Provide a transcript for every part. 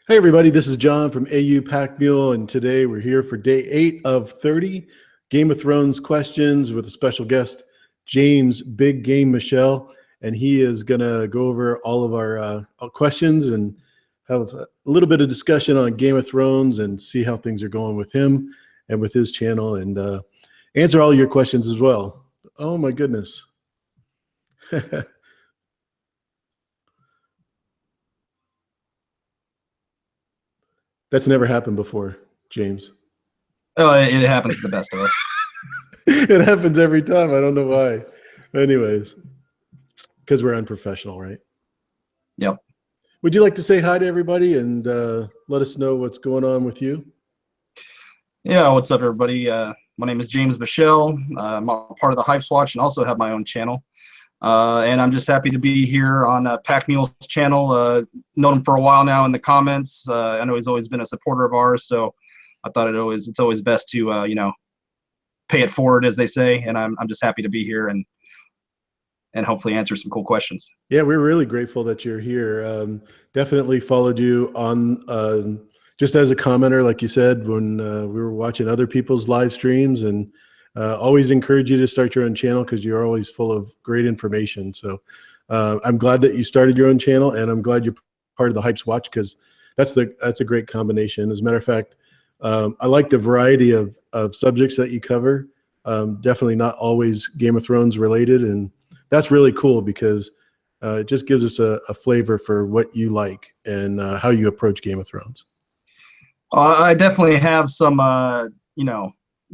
Hey everybody, this is John from AU Pack Mule, and today we're here for day 8 of 30 Game of Thrones questions with a special guest, James Big Game Buschell, and he is going to go over all of our questions and have a little bit of discussion on Game of Thrones and see how things are going with him and with his channel, and answer all your questions as well. Oh my goodness. That's never happened before, James. Oh, it happens to the best of us. It happens every time. I don't know why. Anyways, because we're unprofessional, right? Yep. Would you like to say hi to everybody and let us know what's going on with you? Yeah, what's up, everybody? My name is James Buschell. I'm a part of the Hype Watch and also have my own channel. And I'm just happy to be here on Pack Mule's channel. Known him for a while now in the comments. I know he's always been a supporter of ours, so I thought it's always best to pay it forward, as they say. And I'm just happy to be here and hopefully answer some cool questions. Yeah, we're really grateful that you're here. Definitely followed you on just as a commenter, like you said, when we were watching other people's live streams, and always encourage you to start your own channel because you're always full of great information. So I'm glad that you started your own channel, and I'm glad you're part of the Hypes Watch because that's a great combination. As a matter of fact, I like the variety of subjects that you cover. Definitely not always Game of Thrones related, and that's really cool because it just gives us a flavor for what you like and how you approach Game of Thrones. I definitely have some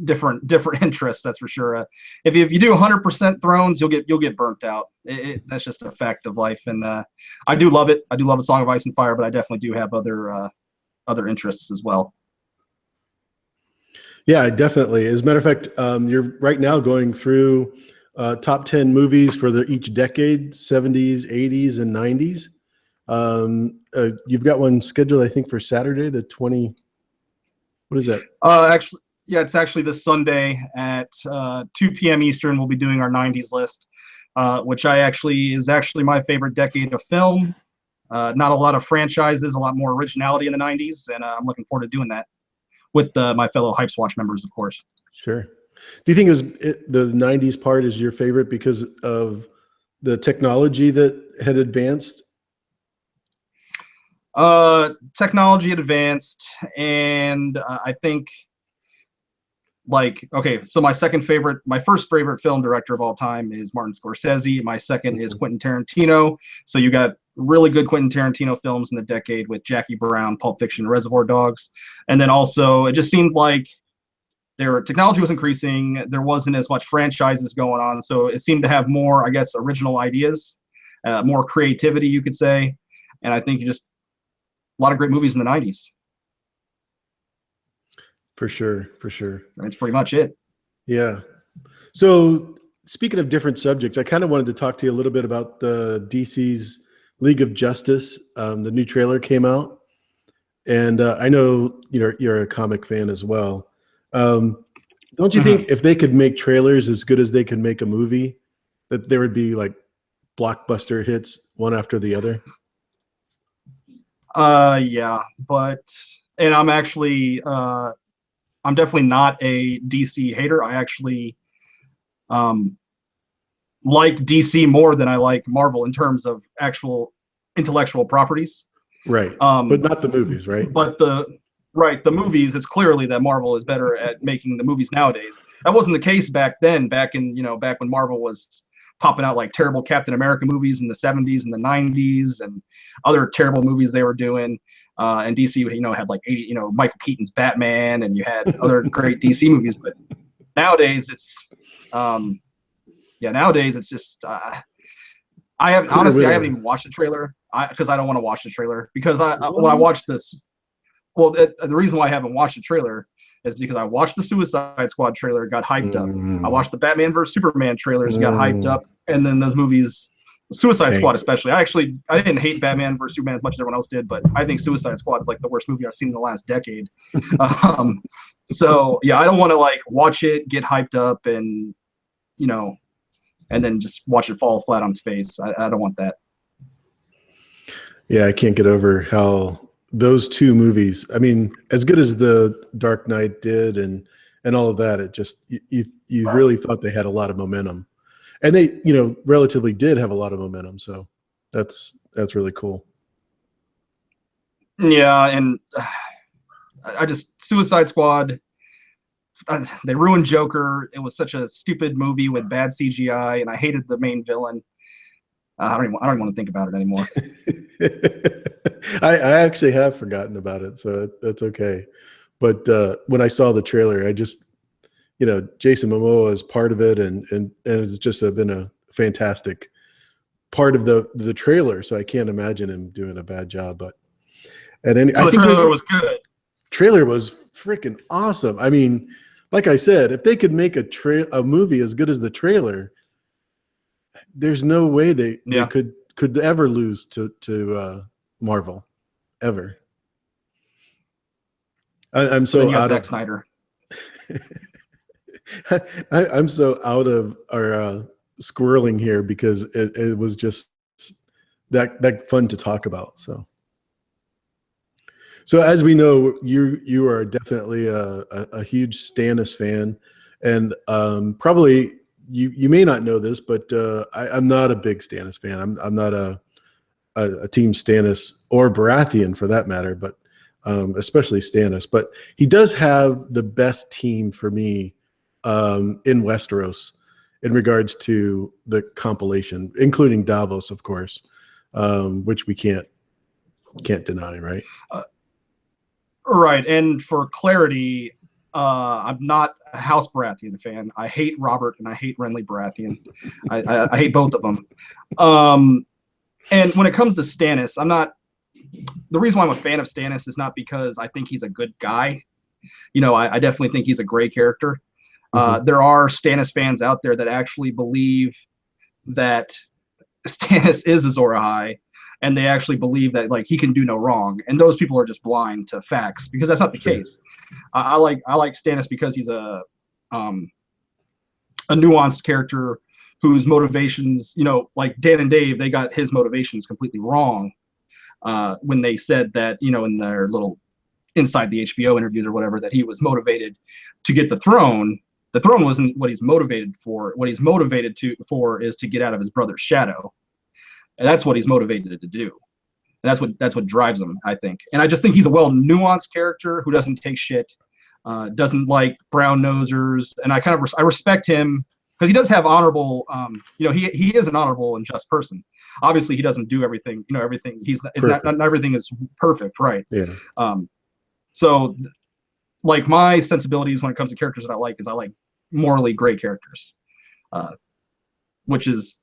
different interests, that's for sure. If you do 100% Thrones, you'll get burnt out. That's just a fact of life, and I do love it. I do love A Song of Ice and Fire, but I definitely do have other interests as well. Yeah, definitely. As a matter of fact, you're right now going through top 10 movies for each decade, 70s, 80s, and 90s. You've got one scheduled, I think, for Saturday, the 20. What is that? Actually, yeah, it's actually this Sunday at 2 p.m. Eastern. We'll be doing our 90s list, which is actually my favorite decade of film. Not a lot of franchises, a lot more originality in the 90s, and I'm looking forward to doing that with my fellow Hypes Watch members, of course. Sure. Do you think the 90s part is your favorite because of the technology that had advanced? Technology advanced, and I think, so my first favorite film director of all time is Martin Scorsese. My second is Quentin Tarantino. So you got really good Quentin Tarantino films in the decade with Jackie Brown, Pulp Fiction, Reservoir Dogs. And then also it just seemed like their technology was increasing. There wasn't as much franchises going on. So it seemed to have more, I guess, original ideas, more creativity, you could say. And I think a lot of great movies in the 90s. For sure, for sure. That's pretty much it. Yeah. So speaking of different subjects, I kind of wanted to talk to you a little bit about the DC's League of Justice. The new trailer came out, and I know you're a comic fan as well. Don't you think if they could make trailers as good as they could make a movie, that there would be like blockbuster hits one after the other? Yeah, and I'm definitely not a DC hater. I actually like DC more than I like Marvel in terms of actual intellectual properties. Right, but not the movies, right? But the movies, it's clearly that Marvel is better at making the movies nowadays. That wasn't the case back then, back when Marvel was popping out like terrible Captain America movies in the 70s and the 90s and other terrible movies they were doing. And DC, had like Michael Keaton's Batman, and you had other great DC movies. But nowadays, it's just I haven't even watched the trailer because I don't want to watch the trailer because when I watched this, the reason why I haven't watched the trailer is because I watched the Suicide Squad trailer, got hyped up. I watched the Batman vs Superman trailers, got hyped up, and then those movies. Suicide Squad especially. I didn't hate Batman vs Superman as much as everyone else did, but I think Suicide Squad is like the worst movie I've seen in the last decade. So yeah, I don't want to like watch it, get hyped up, and then just watch it fall flat on its face. I don't want that. Yeah, I can't get over how those two movies, I mean, as good as the Dark Knight did and all of that, it just you really thought they had a lot of momentum, and they relatively did have a lot of momentum. So that's really cool. Yeah, and I just Suicide Squad. They ruined Joker. It was such a stupid movie with bad CGI, and I hated the main villain. I don't even want to think about it anymore. I actually have forgotten about it, so that's okay. But when I saw the trailer, I just, Jason Momoa is part of it, and it's just been a fantastic part of the trailer. So I can't imagine him doing a bad job. But So the trailer was good. Trailer was freaking awesome. I mean, like I said, if they could make a movie as good as the trailer, there's no way they could ever lose to Marvel, ever. I'm so out Zack of Snyder. I'm so out of our squirreling here because it was just that fun to talk about. So as we know, you are definitely a huge Stannis fan, and probably you may not know this, but I'm not a big Stannis fan. I'm not a team Stannis or Baratheon for that matter, but especially Stannis. But he does have the best team for me in Westeros in regards to the compilation, including Davos, of course, which we can't deny, right? Right, and for clarity, I'm not a House Baratheon fan. I hate Robert and I hate Renly Baratheon. I hate both of them. And when it comes to Stannis, I'm not. The reason why I'm a fan of Stannis is not because I think he's a good guy. I definitely think he's a great character. There are Stannis fans out there that actually believe that Stannis is Azor Ahai, and they actually believe that he can do no wrong. And those people are just blind to facts because that's not the case. I like Stannis because he's a nuanced character whose motivations, like Dan and Dave, they got his motivations completely wrong when they said that, in their little inside the HBO interviews or whatever, that he was motivated to get the throne. The throne wasn't what he's motivated for. What he's motivated for is to get out of his brother's shadow. And that's what he's motivated to do. And that's what drives him, I think. And I just think he's a well-nuanced character who doesn't take shit, doesn't like brown nosers. And I respect him because he does have honorable, he is an honorable and just person. Obviously, he doesn't do everything, everything. Not everything is perfect, right? Yeah. So, my sensibilities when it comes to characters that I like is I like morally gray characters, which is,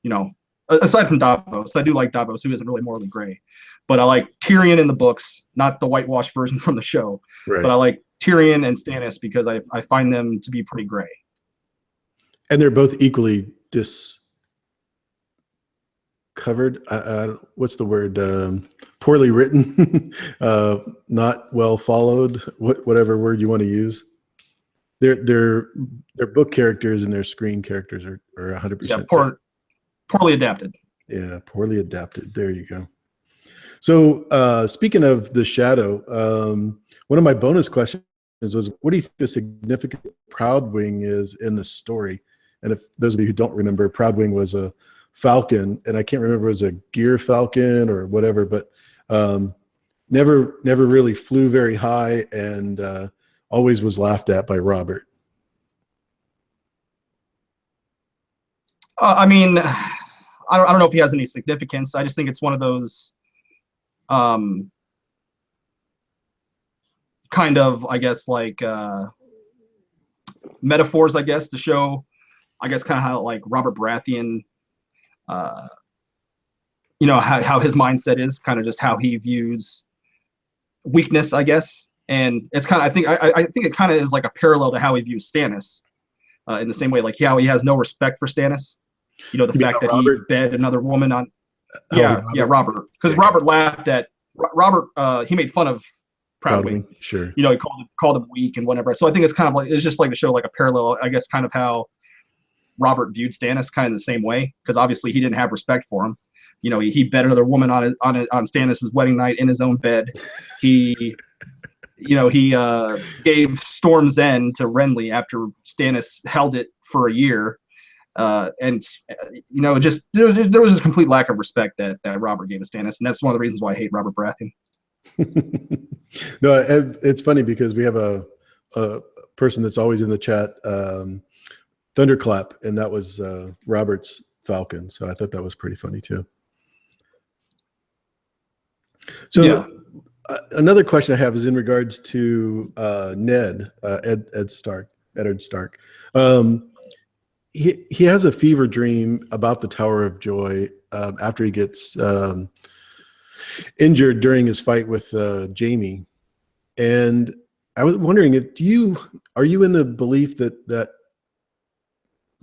aside from Davos, I do like Davos, who isn't really morally gray, but I like Tyrion in the books, not the whitewashed version from the show. Right. But I like Tyrion and Stannis because I find them to be pretty gray. And they're both equally covered. What's the word? Poorly written, not well followed. Whatever word you want to use. Their book characters and their screen characters are 100%. Yeah, poorly adapted. Yeah, poorly adapted. There you go. So speaking of the shadow, one of my bonus questions was, what do you think the significance of Proudwing is in the story? And if those of you who don't remember, Proudwing was a falcon, and I can't remember if it was a gear falcon or whatever, but never really flew very high and always was laughed at by Robert. I mean, I don't know if he has any significance. I just think it's one of those kind of, I guess, metaphors, I guess, to show, I guess, kind of how Robert Baratheon, how his mindset is, kind of just how he views weakness, I guess. And it's kind of, I think it kind of is like a parallel to how he views Stannis, in the same way, how he has no respect for Stannis. The fact that Robert? He bed another woman on. Robert. Because Robert laughed at Robert. He made fun of Proudwing. Sure. He called him weak and whatever. So I think it's kind of it's just to show a parallel, I guess, kind of how Robert viewed Stannis, kind of in the same way, because obviously he didn't have respect for him. he bet another woman on Stannis' wedding night in his own bed. He gave Storm's End to Renly after Stannis held it for a year. And just there was this complete lack of respect that Robert gave to Stannis, and that's one of the reasons why I hate Robert Baratheon. No, it's funny because we have a person that's always in the chat, Thunderclap, and that was Robert's Falcon. So I thought that was pretty funny too. So yeah. Another question I have is in regards to Ned, Eddard Stark. He has a fever dream about the Tower of Joy after he gets injured during his fight with Jaime, and I was wondering are you in the belief that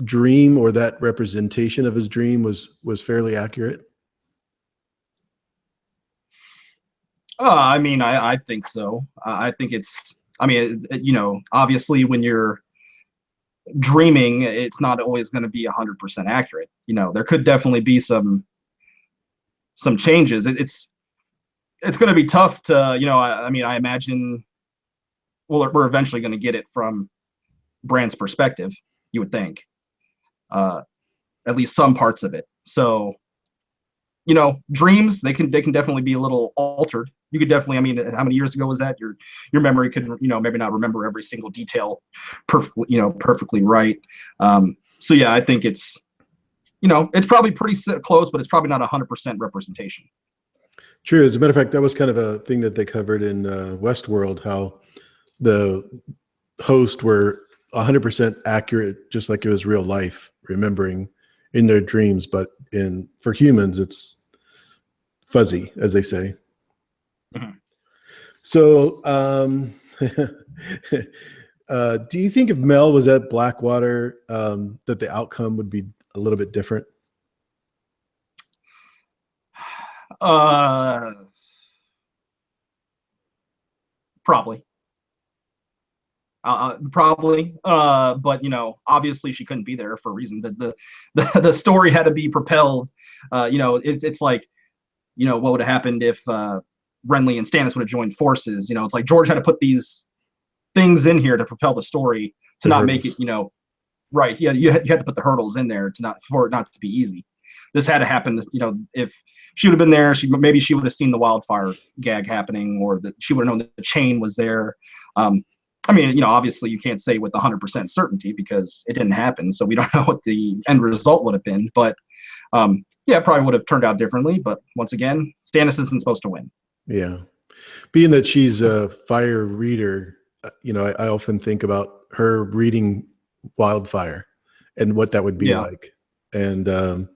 dream or that representation of his dream was fairly accurate? I think so. I think it's. Obviously, when you're dreaming, it's not always going to be 100% accurate. There could definitely be some changes. It's going to be tough to. I imagine. Well, we're eventually going to get it from Bran's perspective. You would think, at least some parts of it. So, dreams they can definitely be a little altered. You could definitely, how many years ago was that? Your memory could, maybe not remember every single detail perfectly right. So yeah, I think it's probably pretty close, but it's probably not 100% representation. True. As a matter of fact, that was kind of a thing that they covered in Westworld, how the hosts were 100% accurate, just like it was real life, remembering in their dreams. But for humans, it's fuzzy, as they say. Mm-hmm. So, do you think if Mel was at Blackwater, that the outcome would be a little bit different? Probably. But obviously she couldn't be there for a reason. The story had to be propelled. It's like, what would have happened if Renly and Stannis would have joined forces? It's like George had to put these things in here to propel the story to not make it, right. Yeah, you had to put the hurdles in there for it not to be easy. This had to happen. If she would have been there, maybe she would have seen the wildfire gag happening, or that she would have known that the chain was there. Obviously you can't say with 100% certainty because it didn't happen, so we don't know what the end result would have been. But it probably would have turned out differently. But once again, Stannis isn't supposed to win. Yeah, being that she's a fire reader, I often think about her reading Wildfire and what that would be like, and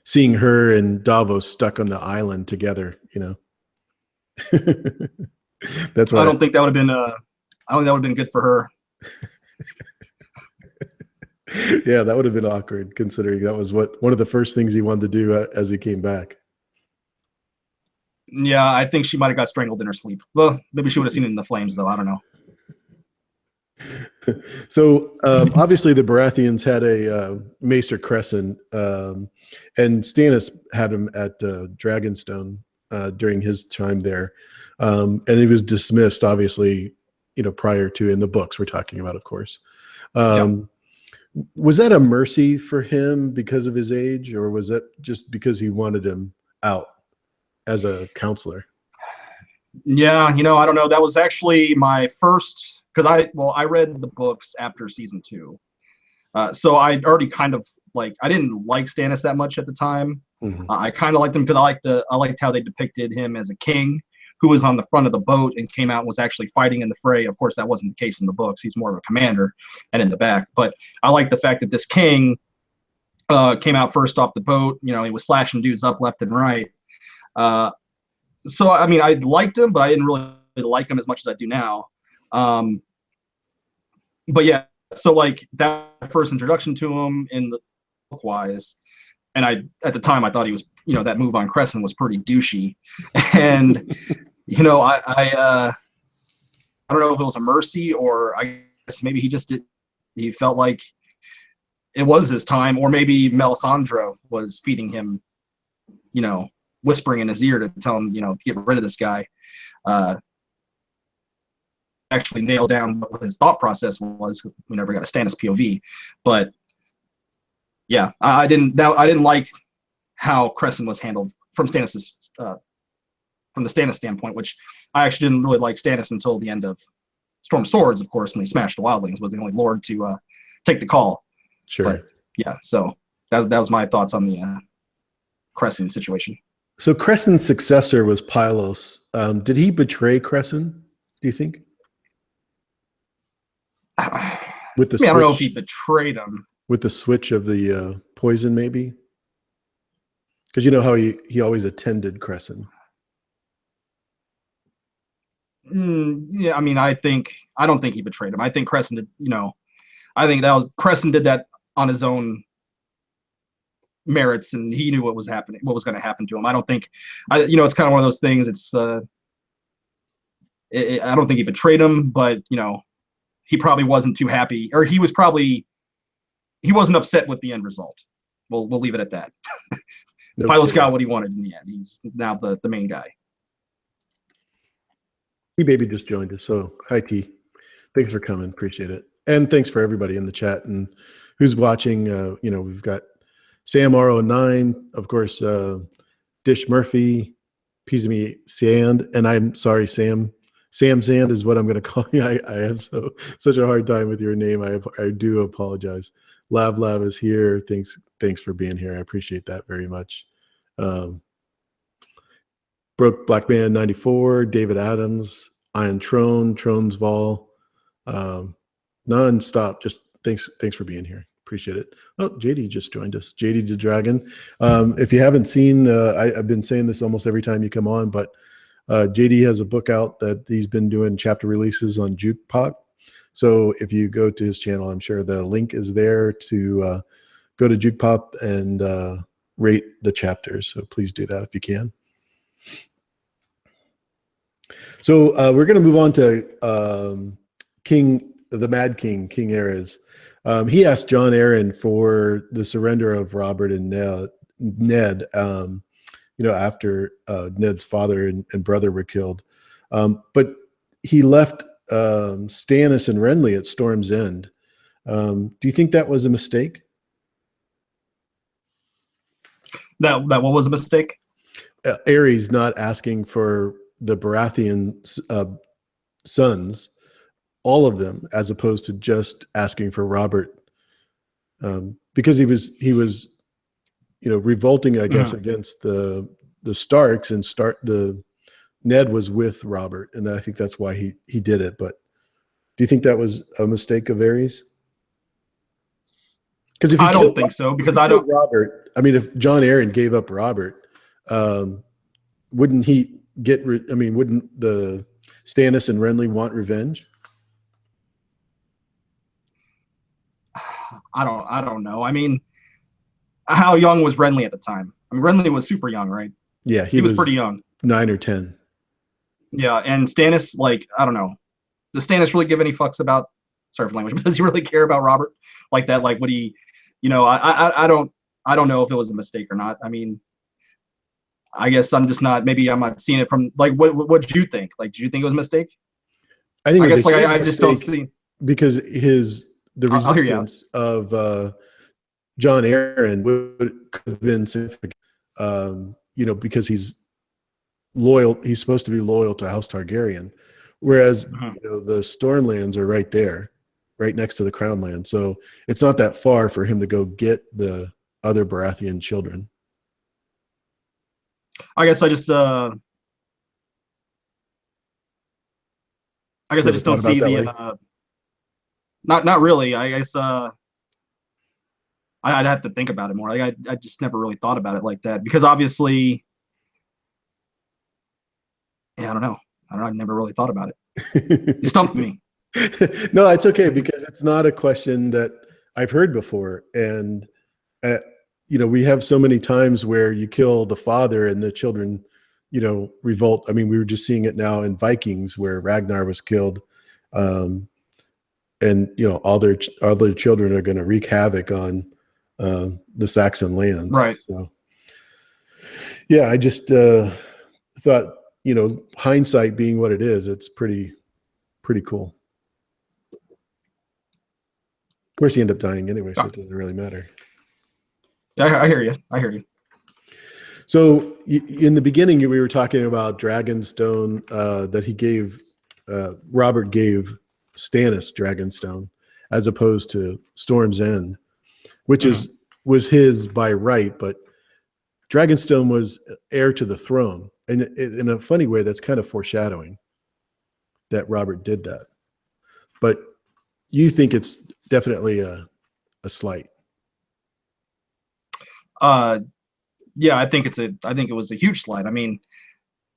seeing her and Davos stuck on the island together. That's why I don't think that would have been. I don't think that would have been good for her. Yeah, that would have been awkward, considering that was one of the first things he wanted to do as he came back. Yeah, I think she might have got strangled in her sleep. Well, maybe she would have seen it in the flames, though. I don't know. So obviously the Baratheons had a Maester Crescent, and Stannis had him at Dragonstone during his time there, and he was dismissed, obviously, prior to, in the books we're talking about, of course. Was that a mercy for him because of his age, or was that just because he wanted him out as a counselor? Yeah, I don't know. That was actually my first, because I read the books after season 2. So I already kind of I didn't like Stannis that much at the time. Mm-hmm. I kind of liked him because I liked how they depicted him as a king who was on the front of the boat and came out and was actually fighting in the fray. Of course, that wasn't the case in the books. He's more of a commander and in the back. But I like the fact that this king came out first off the boat. He was slashing dudes up left and right. So, I liked him, but I didn't really like him as much as I do now. But yeah, so that first introduction to him in the book-wise, and at the time I thought he was, that move on Crescent was pretty douchey. And, I don't know if it was a mercy, or I guess maybe he felt like it was his time, or maybe Melisandre was feeding him, whispering in his ear to tell him, get rid of this guy. Actually nail down what his thought process was. We never got a Stannis POV, but yeah, I didn't like how Crescent was handled from Stannis's from the Stannis standpoint, which I actually didn't really like Stannis until the end of Storm of Swords, of course, when he smashed the wildlings, was the only lord to take the call. Sure. But yeah, so that was my thoughts on the Crescent situation. So Crescent's successor was Pylos. Did he betray Crescent, do you think? With the I don't know if he betrayed him. With the switch of the poison, maybe? Because you know how he always attended Crescent. Yeah, I mean, I don't think he betrayed him. I think Crescent did, I think Crescent did that on his own merits, and he knew what was going to happen to him. I don't think, it's kind of one of those things. It's, I don't think he betrayed him, but he probably wasn't too happy, or he wasn't upset with the end result. We'll leave it at that. No Pylos got what he wanted in the end. He's now the main guy. T-Baby just joined us, so hi T. Thanks for coming, appreciate it. And thanks for everybody in the chat and who's watching. We've got Sam R09, of course, Dish Murphy, Pizmi Sand, and I'm sorry, Sam Sand is what I'm going to call you. I have such a hard time with your name. I do apologize. Lav is here. Thanks for being here. I appreciate that very much. Broke Black Man 94, David Adams, Iron Trones Vol, nonstop. Just thanks for being here. Appreciate it. Oh, JD just joined us. JD the Dragon. If you haven't seen, I've been saying this almost every time you come on, but JD has a book out that he's been doing chapter releases on Jukepop. So if you go to his channel, I'm sure the link is there to go to Jukepop and rate the chapters. So please do that if you can. So we're going to move on to the Mad King, King Aerys. He asked Jon Arryn for the surrender of Robert and Ned, after Ned's father and brother were killed. But he left Stannis and Renly at Storm's End. Do you think that was a mistake? That what was a mistake? Aerys not asking for the Baratheon sons, all of them, as opposed to just asking for Robert, because he was revolting, I guess, against the Starks, and Ned was with Robert, and I think that's why he did it. But do you think that was a mistake of Aerys? Because I don't think so, because I don't. Robert, I mean, if Jon Arryn gave up Robert, wouldn't he get? Wouldn't the Stannis and Renly want revenge? I don't know. I mean, how young was Renly at the time? I mean, Renly was super young, right? Yeah, he was pretty young. 9 or 10. Yeah, and Stannis, I don't know. Does Stannis really give any fucks about? Sorry for language, but does he really care about Robert like that? Like, would he? I don't know if it was a mistake or not. I mean, I guess I'm just not. Maybe I'm not seeing it from what did you think? Like, did you think it was a mistake? I think. I just don't see, because the resistance of Jon Arryn could have been significant. Because he's loyal. He's supposed to be loyal to House Targaryen, whereas the Stormlands are right there, right next to the Crown Land. So it's not that far for him to go get the other Baratheon children. I guess I just don't see the not really. I guess I'd have to think about it more. I just never really thought about it like that, because obviously, I don't know. I've never really thought about it. You stumped me. No, it's okay, because it's not a question that I've heard before. And, we have so many times where you kill the father and the children, revolt. I mean, we were just seeing it now in Vikings, where Ragnar was killed. And, all their children are going to wreak havoc on the Saxon lands. Right. So, Yeah, I just thought, hindsight being what it is, it's pretty cool. Of course, he ended up dying anyway, so it doesn't really matter. Yeah, I hear you. I hear you. So in the beginning, we were talking about Dragonstone that he gave, Robert gave Stannis Dragonstone, as opposed to Storm's End, which was his by right, but Dragonstone was heir to the throne, and in a funny way, that's kind of foreshadowing that Robert did that. But you think it's definitely a slight. Yeah, I think it was a huge slight. I mean,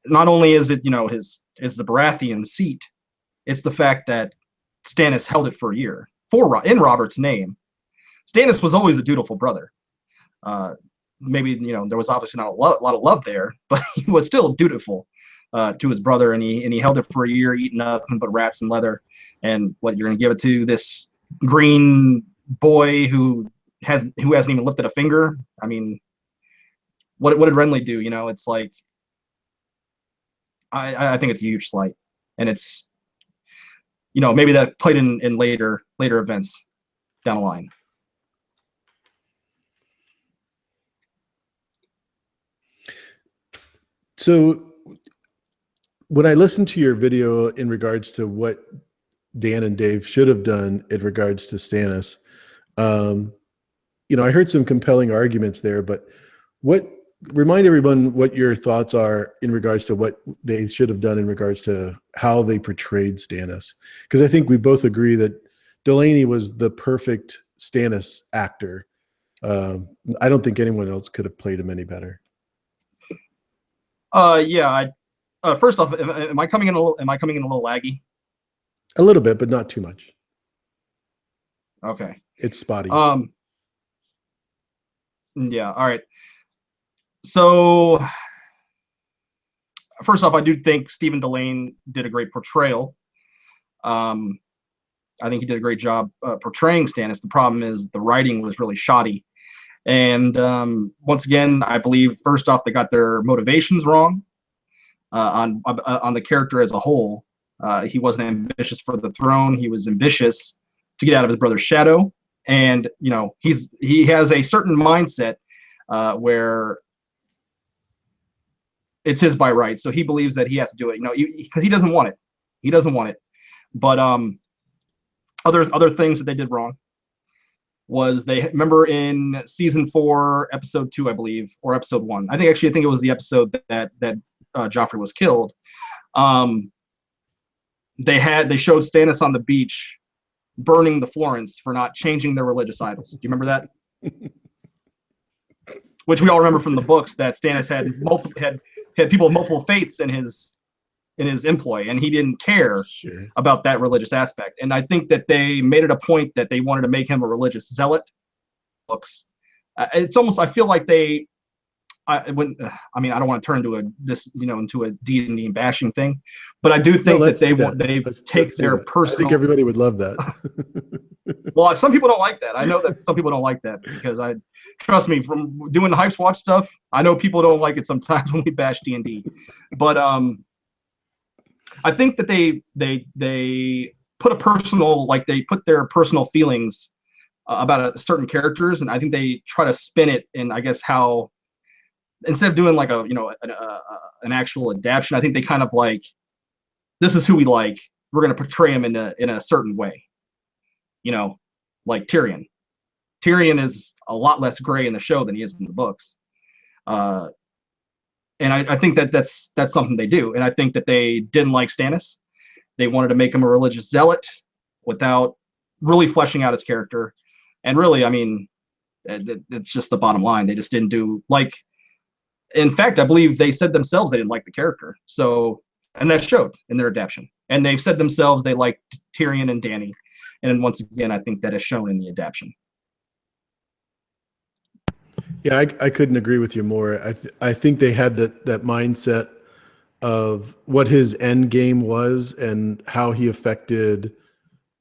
not only is it, is the Baratheon seat, it's the fact that Stannis held it for a year in Robert's name. Stannis was always a dutiful brother. Maybe, there was obviously not a lot of love there, but he was still dutiful to his brother, and he held it for a year, eating nothing but rats and leather. And what, you're going to give it to this green boy who hasn't even lifted a finger? I mean, what did Renly do? It's like, I think it's a huge slight, and it's, maybe that played in later events down the line. So when I listened to your video in regards to what Dan and Dave should have done in regards to Stannis, I heard some compelling arguments there, but remind everyone what your thoughts are in regards to what they should have done in regards to how they portrayed Stannis. Because I think we both agree that Delaney was the perfect Stannis actor. I don't think anyone else could have played him any better. Yeah. First off, am I coming in a little laggy? A little bit, but not too much. Okay. It's spotty. Yeah. All right. So, first off, I do think Stephen Delane did a great portrayal. I think he did a great job portraying Stannis. The problem is the writing was really shoddy. And once again, I believe, first off, they got their motivations wrong on the character as a whole. He wasn't ambitious for the throne. He was ambitious to get out of his brother's shadow. And, he has a certain mindset where it's his by right. So he believes that he has to do it, because he doesn't want it. He doesn't want it. But other things that they did wrong was, they remember in season 4, episode 2, I believe, or episode 1. I think it was the episode that Joffrey was killed. They showed Stannis on the beach burning the Florents for not changing their religious idols. Do you remember that? Which we all remember from the books, that Stannis had people of multiple faiths in his employ, and he didn't care about that religious aspect. And I think that they made it a point that they wanted to make him a religious zealot. Books. It's almost, I feel like I don't want to turn into into a D&D bashing thing, but I do think that they take their personal. I think everybody would love that. Well, some people don't like that. I know that some people don't like that, because trust me, from doing the Hypes Watch stuff, I know people don't like it sometimes when we bash D&D. But I think that they put their personal feelings about certain characters, and I think they try to spin it in, I guess, how, instead of doing like an actual adaptation, I think they kind of like, this is who we like, we're going to portray him in a certain way. Like Tyrion. Tyrion is a lot less gray in the show than he is in the books. And I think that's something they do. And I think that they didn't like Stannis. They wanted to make him a religious zealot without really fleshing out his character. And really, I mean, it's just the bottom line. They just didn't do, like, in fact, I believe they said themselves they didn't like the character. So, and that showed in their adaptation. And they've said themselves they liked Tyrion and Dany. And once again, I think that is shown in the adaptation. Yeah, I couldn't agree with you more. I think they had that mindset of what his end game was and how he affected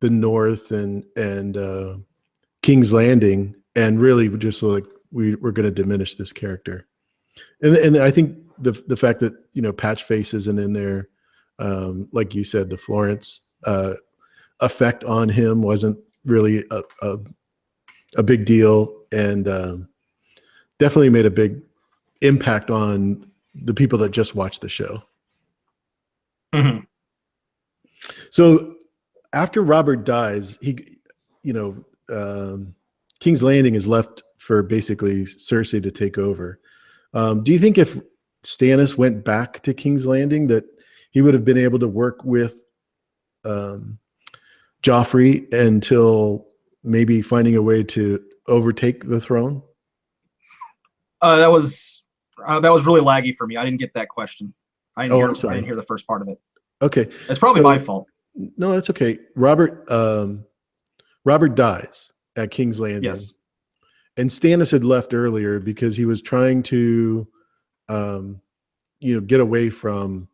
the North and King's Landing, and really just like we're going to diminish this character. And I think the fact that Patchface isn't in there, like you said, the Florence effect on him wasn't really a big deal, and definitely made a big impact on the people that just watched the show. Mm-hmm. So after Robert dies, King's Landing is left for basically Cersei to take over. Do you think if Stannis went back to King's Landing that he would have been able to work with Joffrey until maybe finding a way to overtake the throne? That was really laggy for me. I didn't get that question. I'm sorry. I didn't hear the first part of it. Okay, it's probably my fault. No, that's okay. Robert dies at King's Landing. Yes. And Stannis had left earlier because he was trying to, get away from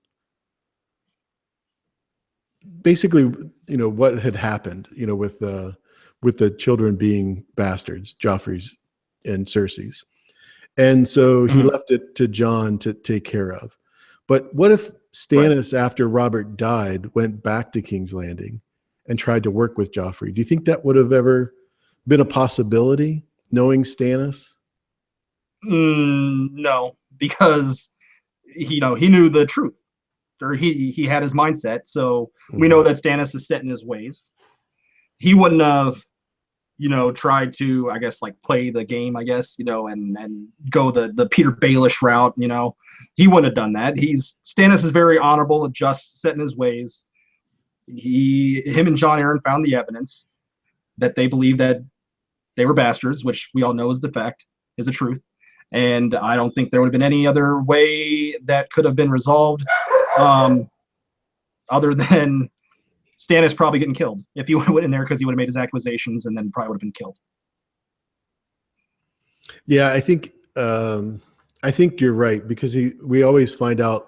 basically, what had happened, with the children being bastards, Joffrey's and Cersei's. And so he left it to Jon to take care of. But what if Stannis, after Robert died, went back to King's Landing and tried to work with Joffrey? Do you think that would have ever been a possibility, knowing Stannis? No, because he knew the truth, or he had his mindset. So we know that Stannis is set in his ways. He wouldn't have, tried to, I guess, like play the game, I guess, and go the Peter Baelish route. He wouldn't have done that. Stannis is very honorable and just, set in his ways. Him and Jon Arryn found the evidence that they believe that they were bastards, which we all know is the fact, is the truth. And I don't think there would have been any other way that could have been resolved, other than Stannis probably getting killed if he went in there, because he would have made his accusations and then probably would have been killed. Yeah, I think you're right, because we always find out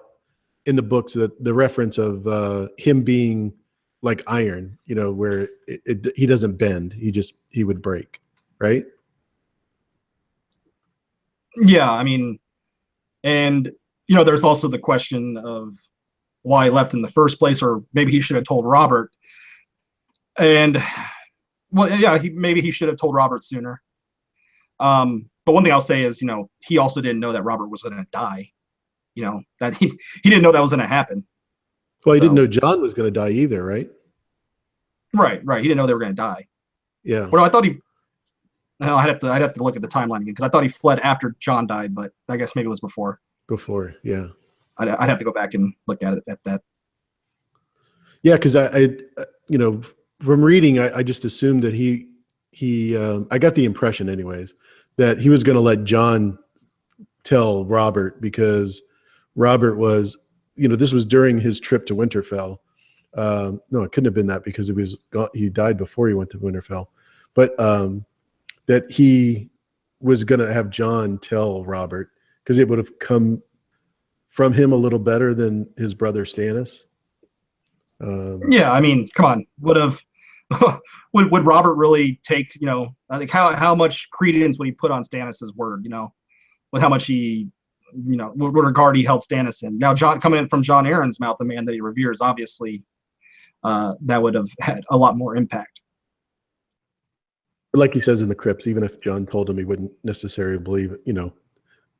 in the books that the reference of him being like iron, where he doesn't bend, he would break, right? Yeah, I mean, and there's also the question of why he left in the first place, or maybe he should have told Robert. And well, yeah, maybe he should have told Robert sooner. But one thing I'll say is, he also didn't know that Robert was going to die. That he didn't know that was going to happen. Well, he didn't know Jon was going to die either, right? Right. He didn't know they were going to die. Yeah. Well, I thought I'd have to look at the timeline again, because I thought he fled after Jon died, but I guess maybe it was before. Before, yeah. I'd have to go back and look at it at that. Yeah, because I from reading, I just assumed that he I got the impression, anyways, that he was going to let Jon tell Robert, because Robert was, this was during his trip to Winterfell. No, it couldn't have been that, because he died before he went to Winterfell. But that he was going to have Jon tell Robert, because it would have come from him a little better than his brother Stannis. Yeah, I mean, come on, would Robert really take, I think how much credence would he put on Stannis's word, with how much he, what regard he held Stannis in. Now, coming in from Jon Arryn's mouth, the man that he reveres, obviously, that would have had a lot more impact. Like he says in the crypts, even if Jon told him, he wouldn't necessarily believe,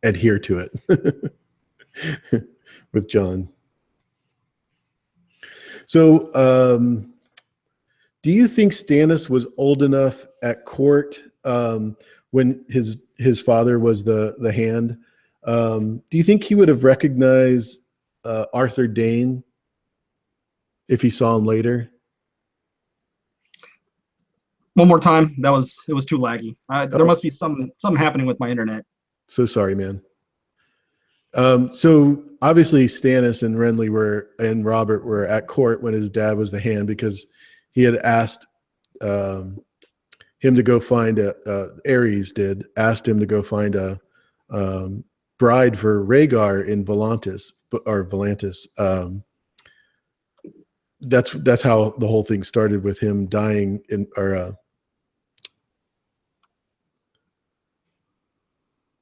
adhere to it with Jon. So, do you think Stannis was old enough at court when his father was the Hand? Do you think he would have recognized Arthur Dayne if he saw him later? One more time. It was too laggy. There must be something happening with my internet. So sorry, man. So obviously Stannis and Renly and Robert were at court when his dad was the Hand, because he had asked him to go find Aerys asked him to go find a bride for Rhaegar in Volantis. That's how the whole thing started, with him dying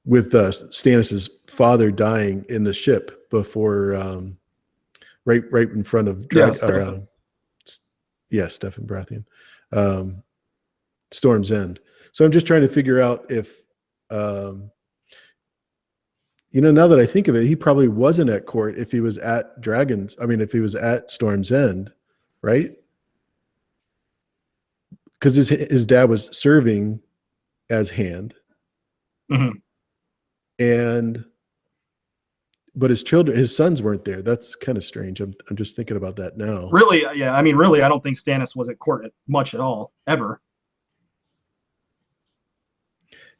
with Stannis's father dying in the ship before, right in front of Stefan. Stefan Baratheon, Storm's End. So I'm just trying to figure out if, now that I think of it, he probably wasn't at court if he was at if he was at Storm's End, right? Because his dad was serving as Hand. Mm-hmm. But his sons weren't there. That's kind of strange. I'm just thinking about that now. Really, yeah. I mean, really, I don't think Stannis was at court much at all, ever.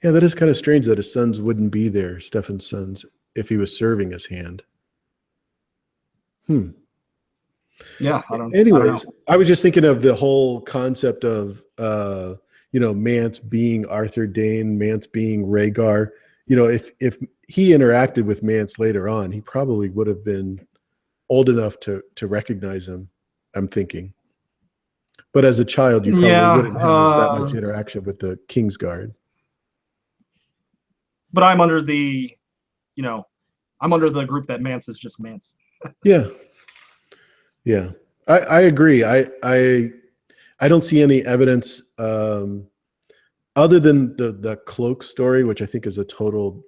Yeah, that is kind of strange that his sons wouldn't be there, Stefan's sons, if he was serving as Hand. Yeah, Anyways, I was just thinking of the whole concept of, Mance being Arthur Dayne, Mance being Rhaegar. If he interacted with Mance later on, he probably would have been old enough to recognize him, I'm thinking. But as a child, you probably wouldn't have that much interaction with the Kingsguard. But I'm under the group that Mance is just Mance. Yeah. I agree. I don't see any evidence other than the cloak story, which I think is a total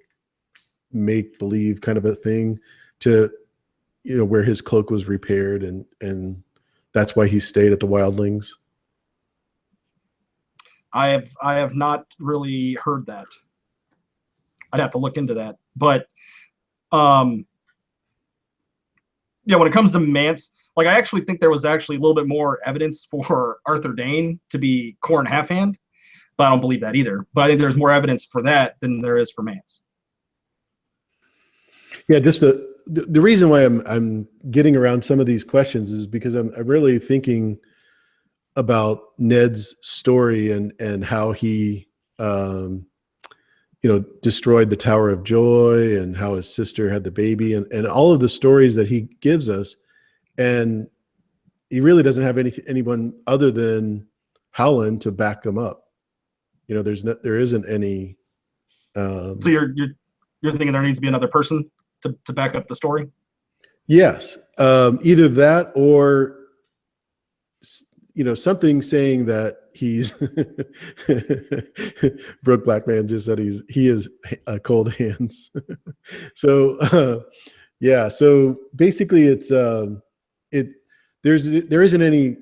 make-believe kind of a thing, to where his cloak was repaired and that's why he stayed at the Wildlings. I have not really heard that. I'd have to look into that. But when it comes to Mance, like, I actually think there was actually a little bit more evidence for Arthur Dayne to be Qhorin Halfhand, but I don't believe that either. But I think there's more evidence for that than there is for Mance. Yeah, just the reason why I'm getting around some of these questions is because I'm really thinking about Ned's story and how he destroyed the Tower of Joy and how his sister had the baby and all of the stories that he gives us. And he really doesn't have anyone other than Howland to back them up. There isn't any. So you're thinking there needs to be another person to back up the story? Yes, either that or something saying that he's Brooke Blackman just said he is cold hands. So yeah, so basically it's there isn't any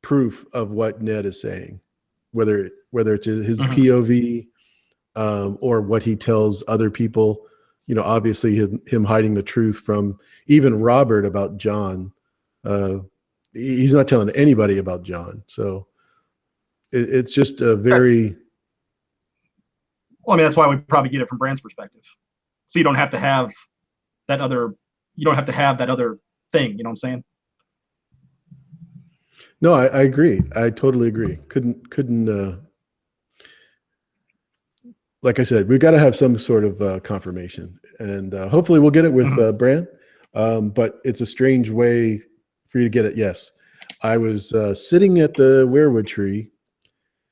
proof of what Ned is saying, whether it's his POV or what he tells other people. Obviously him hiding the truth from even Robert about John. He's not telling anybody about John. So it's just a very. Well, I mean, that's why we probably get it from Bran's perspective. So you don't have to have that other. You don't have to have that other thing. You know what I'm saying? No, I agree. I totally agree. Couldn't. Like I said, we've got to have some sort of confirmation, and hopefully we'll get it with Bran. But it's a strange way for you to get it. Yes, I was sitting at the weirwood tree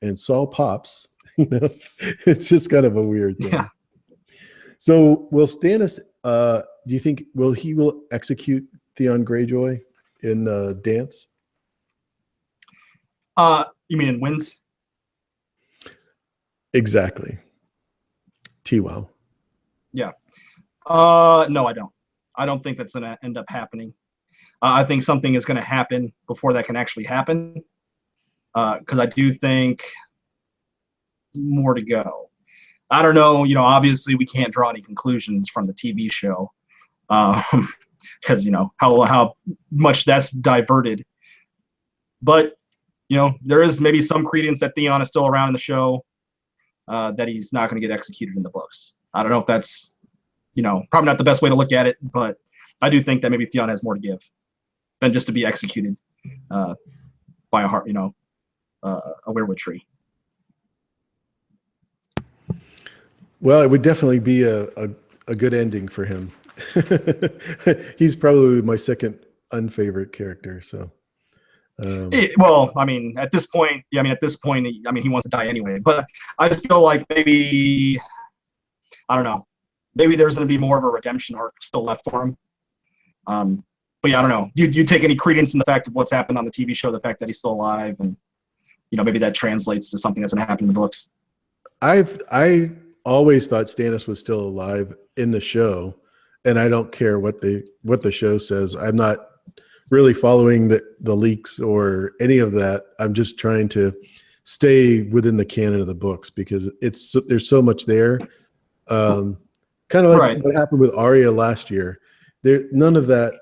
and saw Pops. It's just kind of a weird thing. Yeah. So will Stannis? Do you think he will execute Theon Greyjoy in the dance? You mean in wins? Exactly. T-Wow. Yeah. No, I don't. I don't think that's going to end up happening. I think something is going to happen before that can actually happen. Because I do think more to go. I don't know. Obviously we can't draw any conclusions from the TV show. Because, how much that's diverted. But, there is maybe some credence that Theon is still around in the show. That he's not going to get executed in the books. I don't know if that's, probably not the best way to look at it, but I do think that maybe Theon has more to give than just to be executed by a weirwood tree. Well, it would definitely be a good ending for him. He's probably my second unfavorite character. So. Well, I mean, at this point, he wants to die anyway. But I just feel like maybe I don't know. Maybe there's going to be more of a redemption arc still left for him. But yeah, I don't know. You take any credence in the fact of what's happened on the TV show, the fact that he's still alive, and maybe that translates to something that's going to happen in the books. I always thought Stannis was still alive in the show, and I don't care what the show says. I'm not really following the leaks or any of that. I'm just trying to stay within the canon of the books because there's so much there. Kind of like what happened with Arya last year. None of that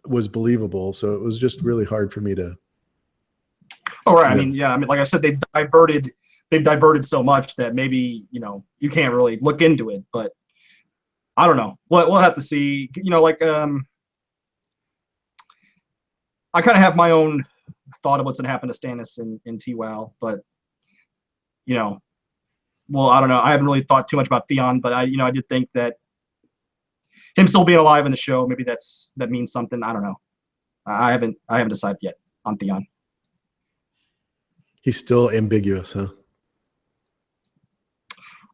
was believable, so it was just really hard for me to. Oh right, I mean, like I said, they've diverted so much that maybe you can't really look into it, but I don't know. We'll have to see. Like I kind of have my own thought of what's gonna happen to Stannis in TWOW, but well, I don't know. I haven't really thought too much about Theon, but I did think that him still being alive in the show, maybe that means something. I don't know. I haven't decided yet on Theon. He's still ambiguous, huh?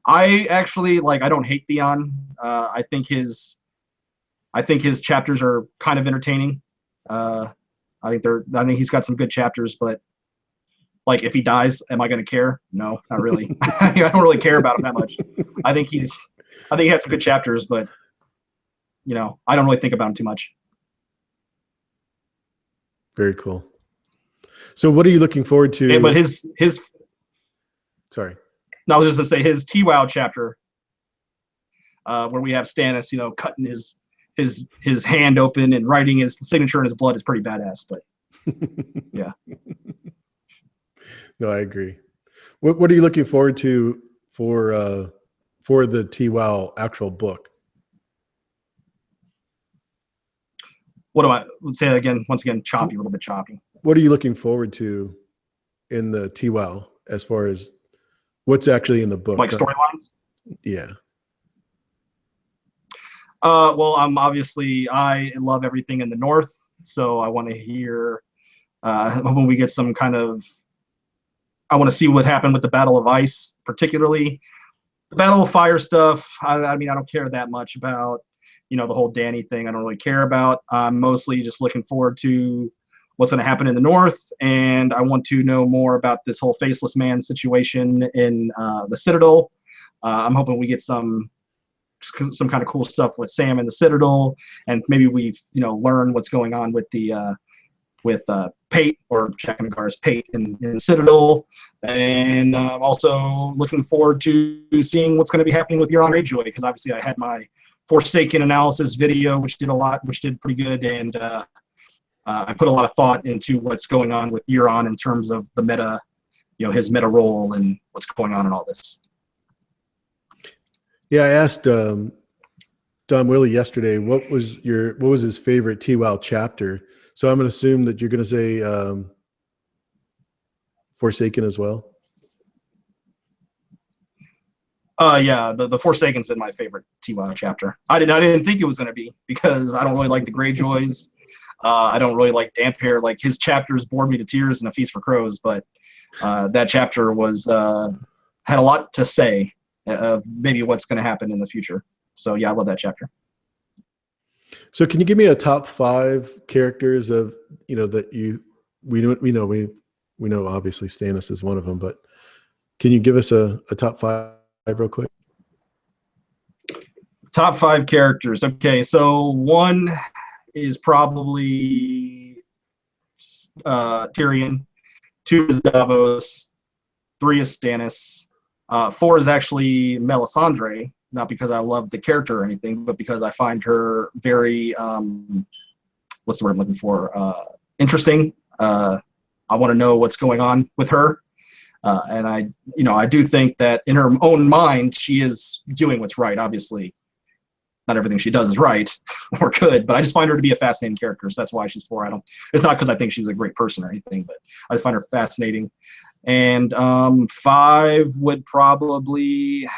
I actually I don't hate Theon. I think his chapters are kind of entertaining. I think he's got some good chapters, but if he dies, am I going to care? No, not really. I don't really care about him that much. I think he had some good chapters, but I don't really think about him too much. Very cool. So what are you looking forward to? Yeah, but his sorry. No, I was just gonna say his TWOW chapter, where we have Stannis, cutting his hand open and writing his signature in his blood is pretty badass. But yeah. No, I agree. What are you looking forward to for the TWOW actual book? What do I say that again? Once again, choppy, a little bit choppy. What are you looking forward to in the TWOW as far as what's actually in the book? Like storylines? Yeah. Well, obviously I love everything in the North, so I want to hear when we get some kind of. I want to see what happened with the Battle of Ice, particularly the Battle of Fire stuff. I mean, I don't care that much about the whole Dany thing. I don't really care about. I'm mostly just looking forward to what's going to happen in the North, and I want to know more about this whole Faceless Man situation in the Citadel. I'm hoping we get some kind of cool stuff with Sam in the Citadel, and maybe we learn what's going on with the Pate, or Jack and Gar's Pate in the Citadel. And I'm also looking forward to seeing what's going to be happening with Euron Greyjoy, because obviously I had my Forsaken analysis video, which did pretty good, and I put a lot of thought into what's going on with Euron in terms of the meta, his meta role and what's going on in all this. Yeah, I asked Don Willie yesterday what was his favorite TWOW chapter. So I'm going to assume that you're going to say Forsaken as well. Yeah, the Forsaken's been my favorite TWOW chapter. I didn't think it was going to be, because I don't really like the Greyjoys. I don't really like Damphair. Like, his chapters bored me to tears in A Feast for Crows, but that chapter had a lot to say of maybe what's going to happen in the future. So yeah, I love that chapter. So can you give me a top 5 characters of that we know obviously Stannis is one of them, but can you give us a top 5 real quick? Top 5 characters. Okay, so 1 is probably Tyrion. 2 is Davos. 3 is Stannis. 4 is actually Melisandre, not because I love the character or anything, but because I find her very what's the word I'm looking for? Interesting. I want to know what's going on with her. And I do think that in her own mind, she is doing what's right. Obviously, not everything she does is right or good, but I just find her to be a fascinating character. So that's why she's 4. It's not because I think she's a great person or anything, but I just find her fascinating. And 5 would probably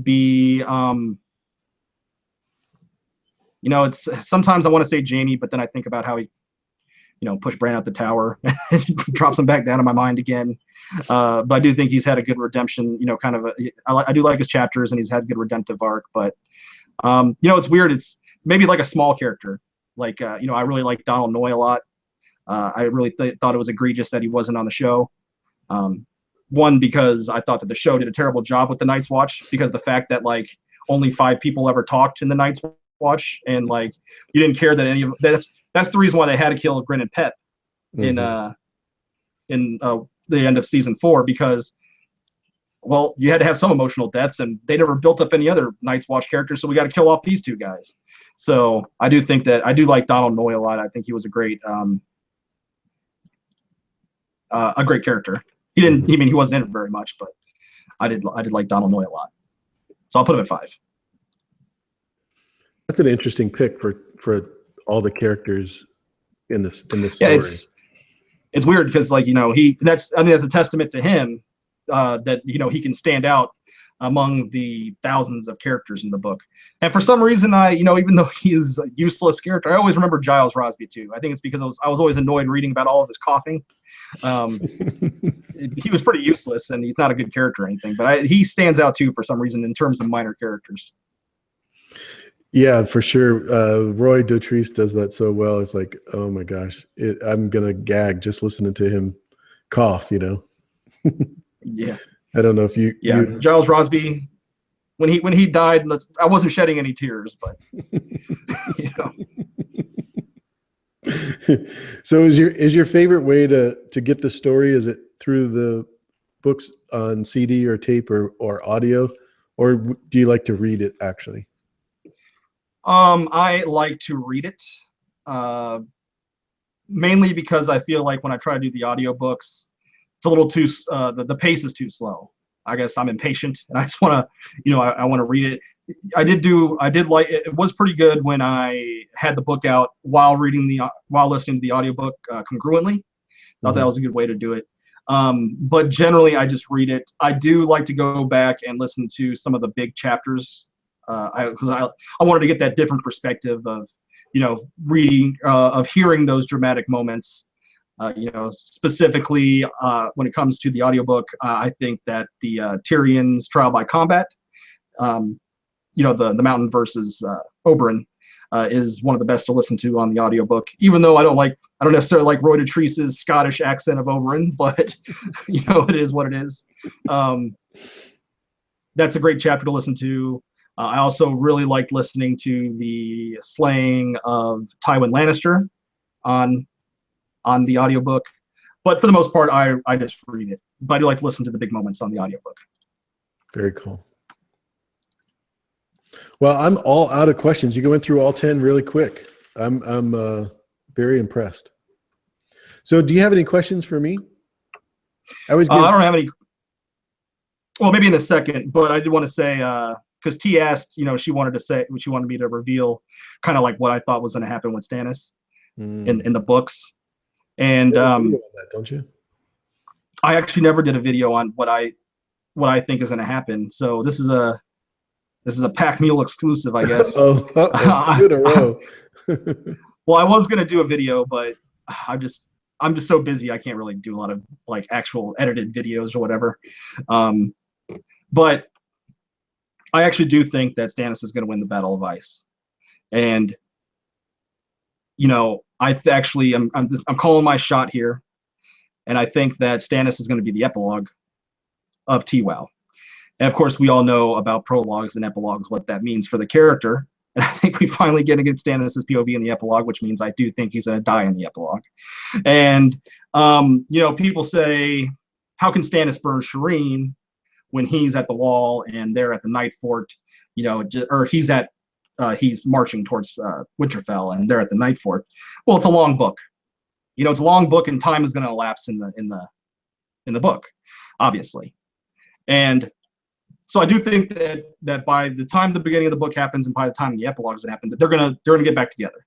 be, it's sometimes I want to say Jaime, but then I think about how push Bran out the tower, drops him back down in my mind again. But I do think he's had a good redemption, kind of I do like his chapters, and he's had a good redemptive arc. But it's weird. It's maybe like a small character. Like I really like Donald Noy a lot. I really thought it was egregious that he wasn't on the show. One, because I thought that the show did a terrible job with the Night's Watch, because the fact that like only 5 people ever talked in the Night's Watch, and like you didn't care that any of that's the reason why they had to kill Grin and Pep in the end of season 4, because you had to have some emotional deaths, and they never built up any other Night's Watch characters, so we got to kill off these 2 guys. So I do think that I do like Donald Noy a lot. I think he was a great character. He didn't. He wasn't in it very much, but I did like Donald Noy a lot. So I'll put him at 5. That's an interesting pick for all the characters in this story. Yeah, it's weird because I think that's a testament to him that he can stand out among the thousands of characters in the book. And for some reason, even though he's a useless character, I always remember Giles Rosby too. I think it's because I was always annoyed reading about all of his coughing. He was pretty useless, and he's not a good character or anything, but he stands out too for some reason in terms of minor characters. Yeah, for sure. Roy Dotrice does that so well. It's like, oh my gosh, I'm gonna gag just listening to him cough. Yeah. I don't know if you. Yeah, Giles Rosby, when he died, I wasn't shedding any tears, but So is your favorite way to get the story? Is it through the books on CD or tape or audio, or do you like to read it actually? I like to read it, mainly because I feel like when I try to do the audiobooks, it's a little too the pace is too slow. I guess I'm impatient, and I just want to, I want to read it. I did like it. It was pretty good when I had the book out while listening to the audiobook congruently. Thought that was a good way to do it. But generally, I just read it. I do like to go back and listen to some of the big chapters, because I wanted to get that different perspective of, reading, of hearing those dramatic moments. Specifically when it comes to the audiobook, I think that the Tyrion's trial by combat, the Mountain versus Oberyn, is one of the best to listen to on the audiobook, even though I don't necessarily like Roy Dotrice's Scottish accent of Oberyn, but it is what it is. That's a great chapter to listen to. I also really liked listening to the slaying of Tywin Lannister on the audiobook, but for the most part, I just read it. But I do like to listen to the big moments on the audiobook. Very cool. Well, I'm all out of questions. You went through all 10 really quick. I'm very impressed. So, do you have any questions for me? I don't have any. Well, maybe in a second, but I did want to say, because T asked, she wanted me to reveal kind of like what I thought was going to happen with Stannis in the books. And don't you? I actually never did a video on what I think is going to happen. So this is a Pack Mule exclusive, I guess. 2 in a row. Well, I was going to do a video, but I'm just so busy. I can't really do a lot of like actual edited videos or whatever. But I actually do think that Stannis is going to win the Battle of Ice, and I'm calling my shot here, and I think that Stannis is going to be the epilogue of TWOW. And of course, we all know about prologues and epilogues, what that means for the character. And I think we finally get to get Stannis' POV in the epilogue, which means I do think he's going to die in the epilogue. And people say, how can Stannis burn Shireen when he's at the wall and they're at the Night Fort? Or he's marching towards Winterfell and they're at the Night Fort. Well, it's a long book. It's a long book, and time is going to elapse in the book, obviously. And so I do think that by the time the beginning of the book happens and by the time the epilogue is going to happen, that they're gonna get back together.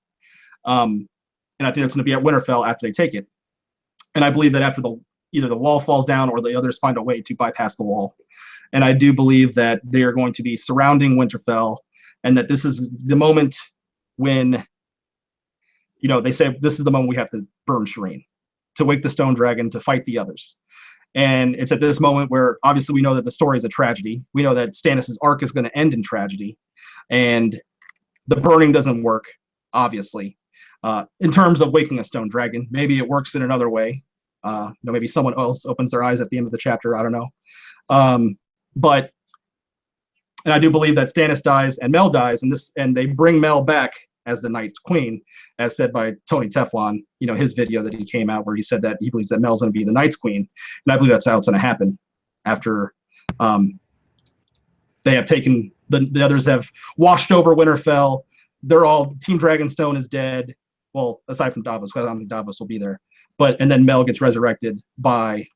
And I think it's going to be at Winterfell after they take it. And I believe that after either the wall falls down or the others find a way to bypass the wall. And I do believe that they are going to be surrounding Winterfell, and that this is the moment when they say this is the moment we have to burn Shireen to wake the Stone Dragon to fight the others. And it's at this moment where obviously we know that the story is a tragedy. We know that Stannis' arc is going to end in tragedy, and the burning doesn't work, obviously. In terms of waking a Stone Dragon, maybe it works in another way. Maybe someone else opens their eyes at the end of the chapter. I don't know. But I do believe that Stannis dies and Mel dies, and they bring Mel back as the Night's Queen, as said by Tony Teflon. His video that he came out where he said that he believes that Mel's going to be the Night's Queen, and I believe that's how it's going to happen after they have taken the others have washed over Winterfell. They're all Team Dragonstone is dead. Well, aside from Davos, because I don't think Davos will be there. And then Mel gets resurrected by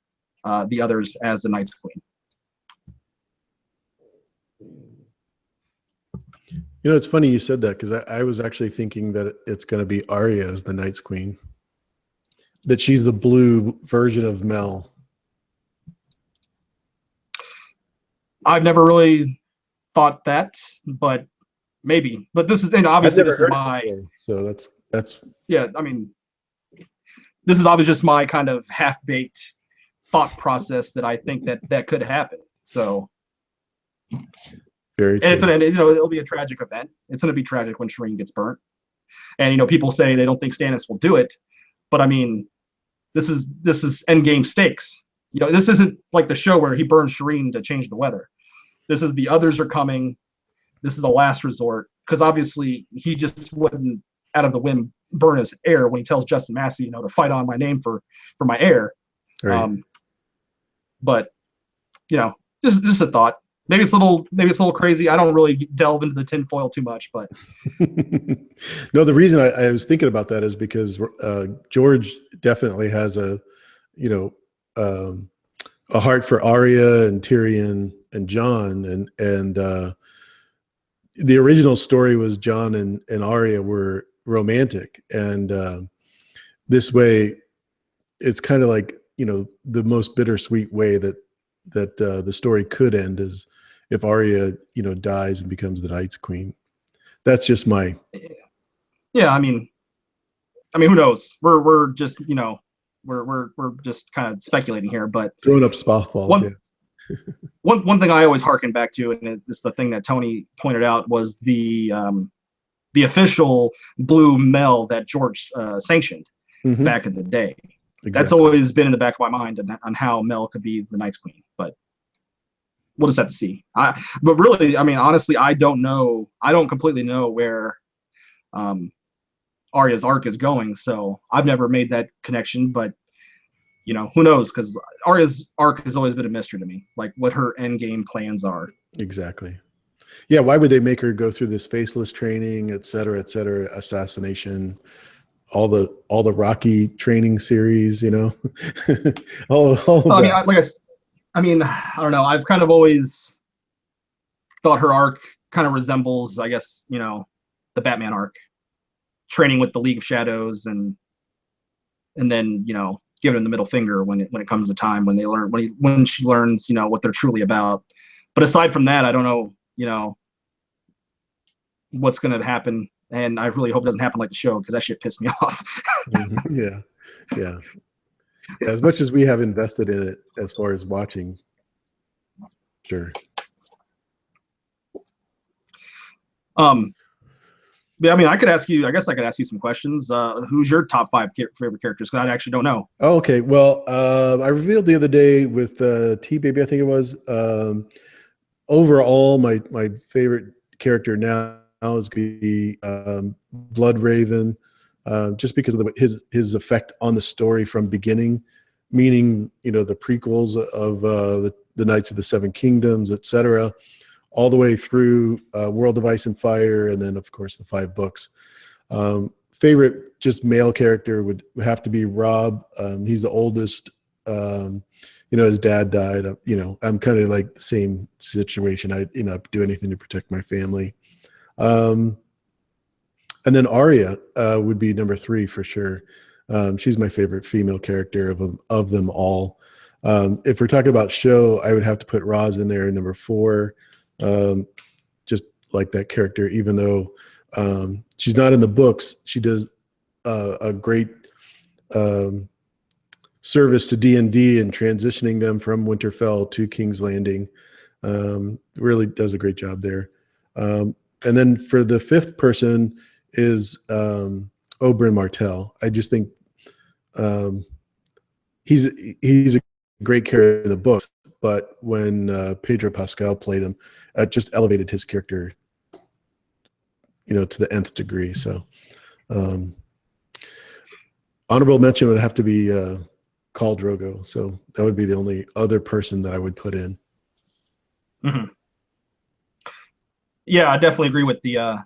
the others as the Night's Queen. It's funny you said that, because I was actually thinking that it's going to be Arya as the Night's Queen. That she's the blue version of Mel. I've never really thought that, but maybe. But this is, obviously this is my. So that's. Yeah, I mean, this is obviously just my kind of half-baked thought process that I think that could happen. So. Very true. And it'll be a tragic event. It's going to be tragic when Shireen gets burnt. And people say they don't think Stannis will do it, but I mean, this is endgame stakes. This isn't like the show where he burns Shireen to change the weather. This is the others are coming. This is a last resort, because obviously he just wouldn't, out of the whim, burn his heir when he tells Justin Massey, to fight on my name for my heir. Right. But just a thought. Maybe it's a little crazy. I don't really delve into the tinfoil too much, but no. The reason I was thinking about that is because George definitely has a heart for Arya and Tyrion and Jon, and the original story was Jon and Arya were romantic, and this way, it's kind of like the most bittersweet way that the story could end is if Arya, dies and becomes the Night's Queen. That's just my. Yeah, I mean, who knows? We're just we're just kind of speculating here, but throwing up softballs. Yeah. One thing I always harken back to, and it's the thing that Tony pointed out, was the official blue Mel that George sanctioned back in the day. Exactly. That's always been in the back of my mind on how Mel could be the Night's Queen, but we'll just have to see. But really, honestly, I don't know. I don't completely know where Arya's arc is going, so I've never made that connection. But who knows? Because Arya's arc has always been a mystery to me, like what her end game plans are. Exactly. Yeah. Why would they make her go through this faceless training, et cetera, assassination? All the Rocky training series, all I don't know. I've kind of always thought her arc kind of resembles, I guess, the Batman arc, training with the League of Shadows, and then giving him the middle finger when it comes to time when she learns what they're truly about. But aside from that, I don't know what's going to happen. And I really hope it doesn't happen like the show, because that shit pissed me off. Yeah. As much as we have invested in it as far as watching, sure. Yeah, I could ask you. I guess I could ask you some questions. Who's your top 5 favorite characters? Because I actually don't know. Oh, okay. Well, I revealed the other day with T Baby, I think it was. Overall, my favorite character now is going to be Blood Raven, just because of his effect on the story from beginning, meaning the prequels of the Knights of the Seven Kingdoms, etc., all the way through World of Ice and Fire, and then of course the 5 books. Favorite just male character would have to be Robb. He's the oldest. His dad died. I'm kind of like the same situation. I do anything to protect my family. And then Arya would be number 3 for sure. She's my favorite female character of them all. If we're talking about show, I would have to put Roz in there, number 4. Just like that character, even though she's not in the books, she does a great service to D&D and transitioning them from Winterfell to King's Landing. Really does a great job there. And then for the fifth person is Oberyn Martell. I just think he's a great character in the books, but when Pedro Pascal played him, it just elevated his character, to the nth degree. So honorable mention would have to be Khal Drogo. So that would be the only other person that I would put in. Mm-hmm. Yeah, I definitely agree with the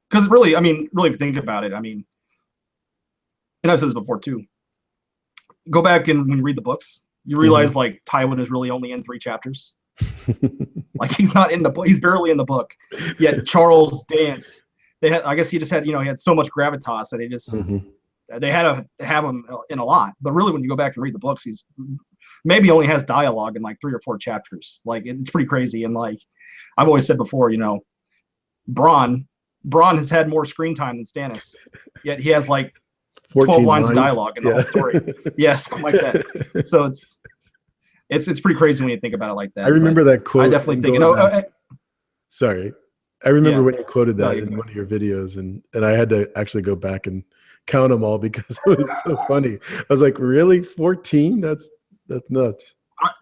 because really, really if you think about it, and I've said this before too. Go back and when you read the books, you realize like Tywin is really only in 3 chapters. Like he's not in the book. He's barely in the book. Yet Charles Dance, I guess he just had, he had so much gravitas that they had to have him in a lot. But really, when you go back and read the books, he's maybe only has dialogue in like 3 or 4 chapters. Like it's pretty crazy. And like I've always said before, Bronn has had more screen time than Stannis. Yet he has like 12 lines of dialogue in the whole story. Yeah, something like that. So it's pretty crazy when you think about it like that. I remember that quote. I definitely think. Sorry, I remember when you quoted that in one of your videos, and I had to actually go back and count them all because it was so funny. I was like, really, 14? That's nuts.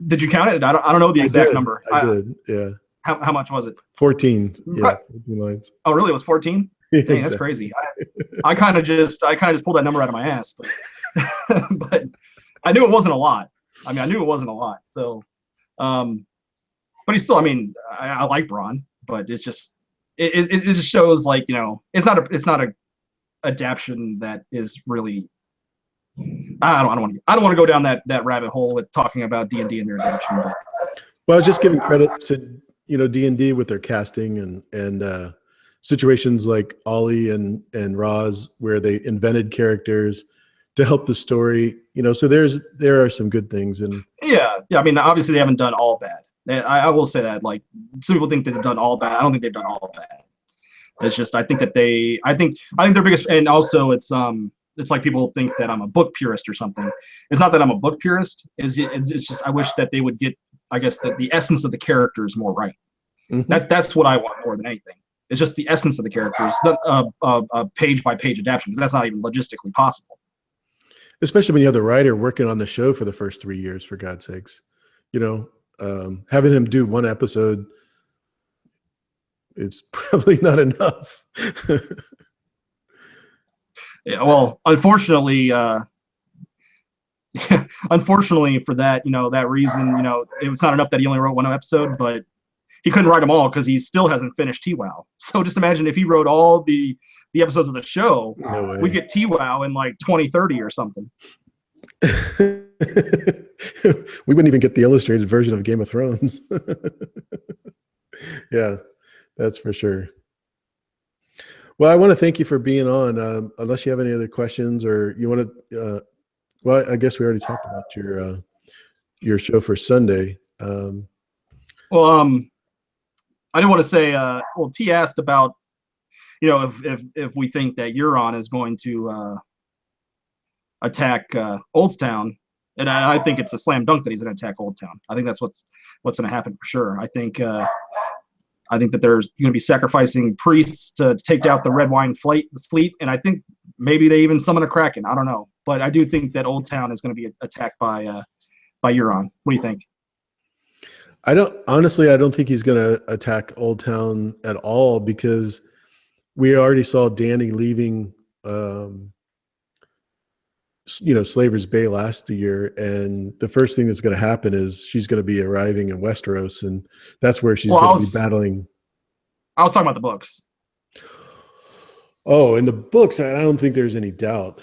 Did you count it? I don't know the exact number. I did. Yeah. How much was it? 14. Yeah, 14 lines. Oh, really? It was 14? Yeah, dang, that's crazy. I kind of just pulled that number out of my ass, but I knew it wasn't a lot. I knew it wasn't a lot. So, but he's still. I like Bronn, but it's just it just shows like it's not a adaptation that is really. I don't want to go down that rabbit hole with talking about D&D and their adaptation. But. Well, I was just giving credit to D&D with their casting and situations like Ollie and Roz, where they invented characters to help the story. So there are some good things. And yeah. Obviously they haven't done all bad. I will say that. Like some people think they've done all bad. I don't think they've done all bad. It's just I think their biggest, and also it's like people think that I'm a book purist or something. It's not that I'm a book purist. It's just I wish that they would get, I guess, the essence of the characters more right. Mm-hmm. That's what I want more than anything. It's just the essence of the characters, a page by page adaptation. That's not even logistically possible. Especially when you have the writer working on the show for the first 3 years, for God's sakes, having him do one episode, it's probably not enough. Yeah, well, unfortunately for that, that reason, it was not enough that he only wrote one episode, but he couldn't write them all because he still hasn't finished TWOW. So just imagine if he wrote all the episodes of the show, we get TWOW in like 2030 or something. We wouldn't even get the illustrated version of Game of Thrones. Yeah, that's for sure. Well, I want to thank you for being on. Unless you have any other questions or you want to, well, I guess we already talked about your show for Sunday. I didn't want to say. T asked about, if we think that Euron is going to attack Oldstown, and I think it's a slam dunk that he's going to attack Oldtown. I think that's what's going to happen for sure. I think that there's going to be sacrificing priests to take out the Red Wine fleet, and I think maybe they even summon a Kraken. I don't know, but I do think that Oldtown is going to be attacked by Euron. What do you think? I don't think he's going to attack Oldtown at all because we already saw Dany leaving, Slaver's Bay last year, and the first thing that's going to happen is she's going to be arriving in Westeros, and that's where she's going to be battling. I was talking about the books. Oh, in the books, I don't think there's any doubt.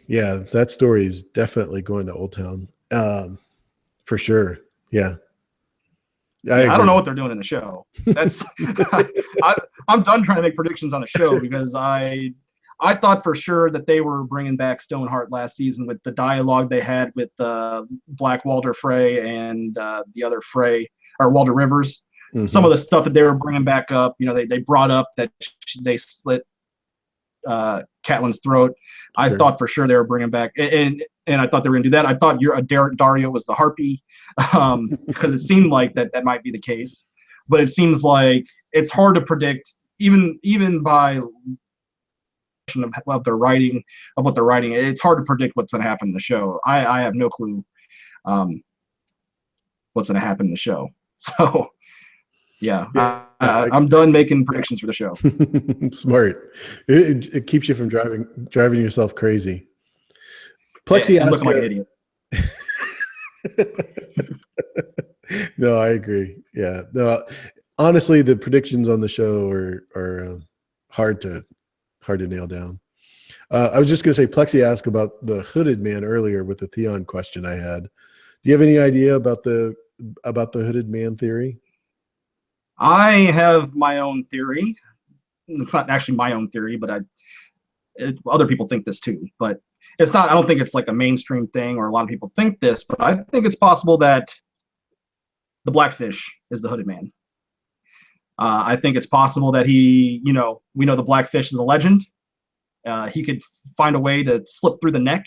Yeah, that story is definitely going to Oldtown, for sure. Yeah. I don't know what they're doing in the show. That's I'm done trying to make predictions on the show because I thought for sure that they were bringing back Stoneheart last season with the dialogue they had with Black Walder Frey and the other Frey, or Walder Rivers. Mm-hmm. Some of the stuff that they were bringing back up, they brought up that they split Catelyn's throat. I thought for sure they were bringing back, and I thought they were going to do that. I thought Dario was the harpy, because it seemed like that might be the case, but it seems like it's hard to predict, even by of what they're writing. It's hard to predict what's going to happen in the show. I have no clue what's going to happen in the show. So yeah, I'm done making predictions for the show. Smart. It keeps you from driving yourself crazy. Plexi asked, looking like an idiot. No, I agree. Yeah. No, honestly, the predictions on the show are hard to nail down. I was just going to say, Plexi asked about the hooded man earlier with the Theon question I had. Do you have any idea about the hooded man theory? I have my own theory. It's not actually my own theory, but other people think this too. But it's not. I don't think it's like a mainstream thing, or a lot of people think this. But I think it's possible that the Blackfish is the hooded man. I think it's possible that we know the Blackfish is a legend. He could find a way to slip through the neck,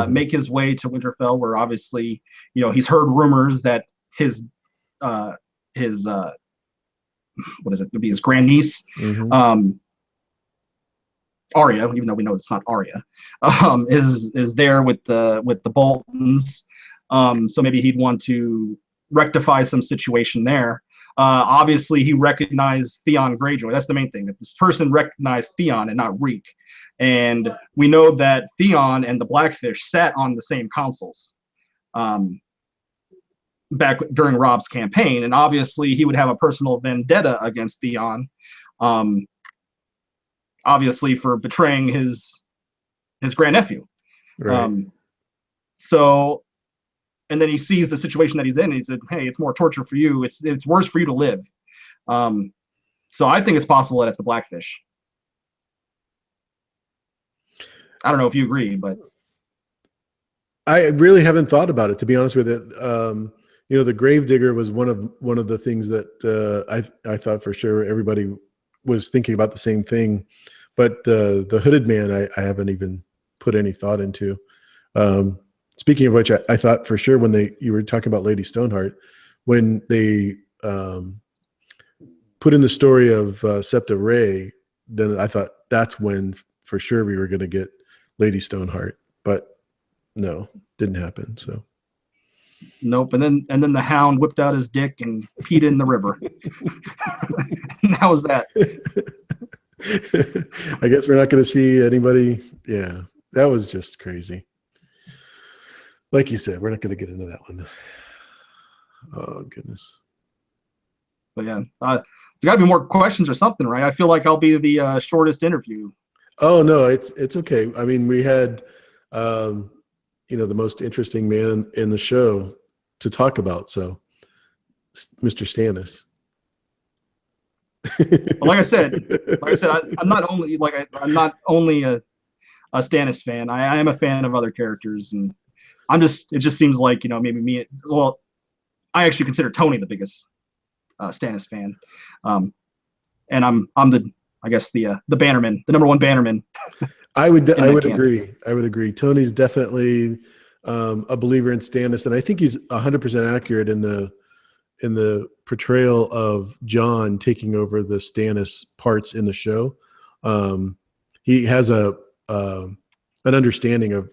make his way to Winterfell, where obviously, he's heard rumors that his what is it? Would be his grandniece, Arya, even though we know it's not Arya, is there with the Boltons. So maybe he'd want to rectify some situation there. Obviously, he recognized Theon Greyjoy. That's the main thing, that this person recognized Theon and not Reek. And we know that Theon and the Blackfish sat on the same councils back during Robb's campaign. And obviously, he would have a personal vendetta against Theon, obviously for betraying his grandnephew. Right. So, and then he sees the situation that he's in, and he said, hey, it's more torture for you. It's worse for you to live. So I think it's possible that it's the Blackfish. I don't know if you agree, but I really haven't thought about it, to be honest with you. The Gravedigger was one of the things that I thought for sure everybody was thinking about the same thing, but the hooded man I haven't even put any thought into. Speaking of which, I thought for sure when you were talking about Lady Stoneheart, when they put in the story of Septa Ray, then I thought that's when for sure we were going to get Lady Stoneheart, but no, didn't happen. So nope. And then the Hound whipped out his dick and peed in the river. And that was that. I guess we're not going to see anybody. Yeah, that was just crazy. Like you said, we're not going to get into that one. Oh, goodness. But yeah, there's got to be more questions or something, right? I feel like I'll be the shortest interview. Oh, no, it's okay. I mean, we had, the most interesting man in the show to talk about. So, Mr. Stannis. Well, like I said, I'm not only a Stannis fan. I am a fan of other characters, and it just seems like, maybe me. Well, I actually consider Tony the biggest Stannis fan, and I'm the bannerman, the number one bannerman. I would agree. I would agree. Tony's definitely a believer in Stannis, and I think he's 100% accurate in the portrayal of Jon taking over the Stannis parts in the show. He has an understanding of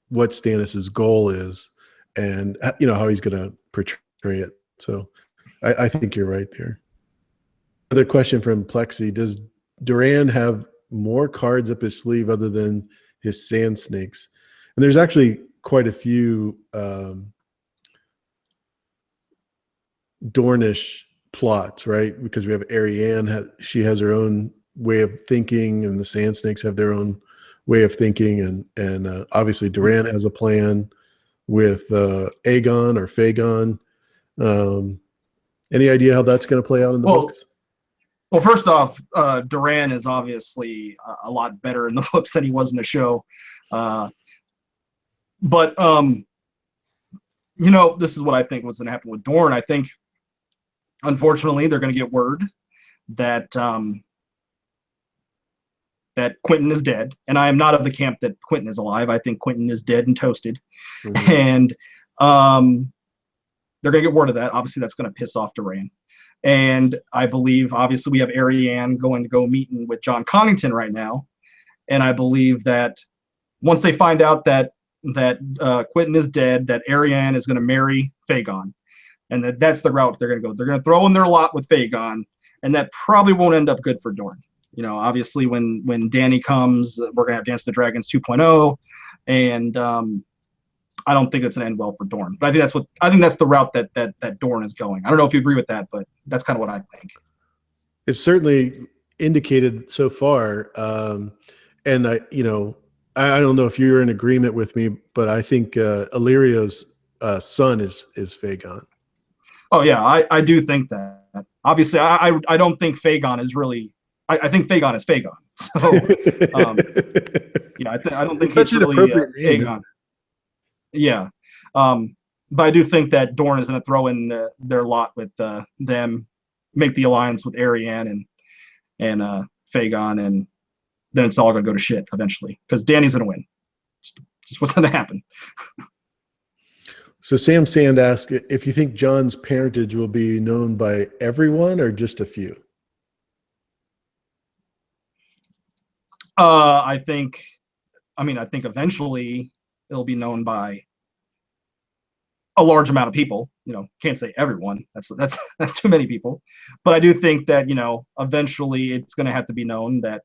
what Stannis's goal is, and how he's going to portray it. So, I think you're right there. Another question from Plexi: does Duran have more cards up his sleeve other than his sand snakes? And there's actually quite a few Dornish plots, right? Because we have Arianne, she has her own way of thinking, and the Sand Snakes have their own way of thinking, and obviously Duran has a plan with Aegon or Fagon. Any idea how that's going to play out in the books? Well, first off, Duran is obviously a lot better in the books than he was in the show. But this is what I think was going to happen with Dorne. I think, unfortunately, they're going to get word that that Quentin is dead, and I am not of the camp that Quentin is alive. I think Quentin is dead and toasted, and they're going to get word of that. Obviously, that's going to piss off Doran. And I believe, obviously, we have Arianne going to go meeting with John Connington right now. And I believe that once they find out that Quentin is dead, that Arianne is going to marry Fagon. And that's the route they're going to go. They're going to throw in their lot with Fagon, and that probably won't end up good for Dorne. You know, obviously, when Dany comes, we're going to have Dance of the Dragons 2.0, and I don't think it's an end well for Dorne. But I think that's the route that Dorne is going. I don't know if you agree with that, but that's kind of what I think. It's certainly indicated so far, and I don't know if you're in agreement with me, but I think Illyrio's son is Fagon. Oh yeah, I do think that. Obviously, I don't think Fagon is really. I think Fagon is Fagon. So, I don't think he's really Fagon. Yeah, but I do think that Dorne is going to throw in their lot with them, make the alliance with Arianne and Fagon, and then it's all going to go to shit eventually because Dany's going to win. Just what's going to happen. So Sam Sand asked if you think Jon's parentage will be known by everyone or just a few. I think eventually it'll be known by a large amount of people. Can't say everyone. That's too many people. But I do think that eventually it's going to have to be known that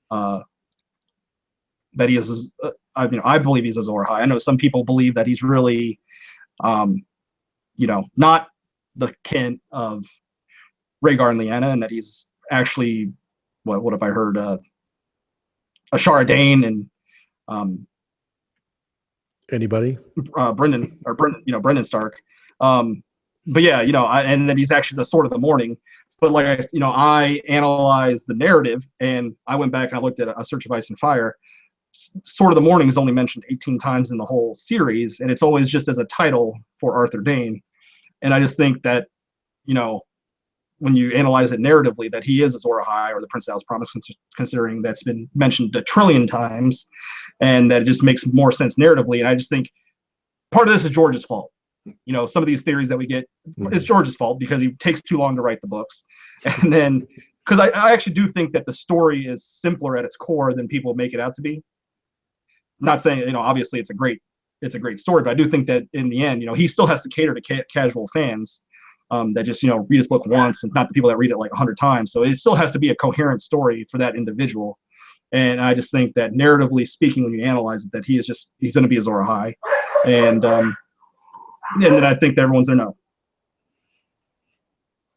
that he is. I believe he's Azor Ahai. I know some people believe that he's really, not the kin of Rhaegar and Lyanna, and that he's actually what have I heard? Ashara Dane and anybody? Brendan Stark. But yeah, and then he's actually the Sword of the Morning. But like I analyzed the narrative, and I went back and I looked at A Search of Ice and Fire. Sword of the Morning is only mentioned 18 times in the whole series, and it's always just as a title for Arthur Dayne. And I just think that, when you analyze it narratively, that he is Azor Ahai or the Prince of Ale's Promise, considering that's been mentioned a trillion times, and that it just makes more sense narratively. And I just think part of this is George's fault. Some of these theories that we get is George's fault because he takes too long to write the books. And then, because I actually do think that the story is simpler at its core than people make it out to be. Not saying, obviously it's a great story, but I do think that in the end, he still has to cater to casual fans that just, read his book once, and not the people that read it like 100 times. So it still has to be a coherent story for that individual. And I just think that narratively speaking, when you analyze it, that he's going to be Azor Ahai. And then I think that everyone's going to know.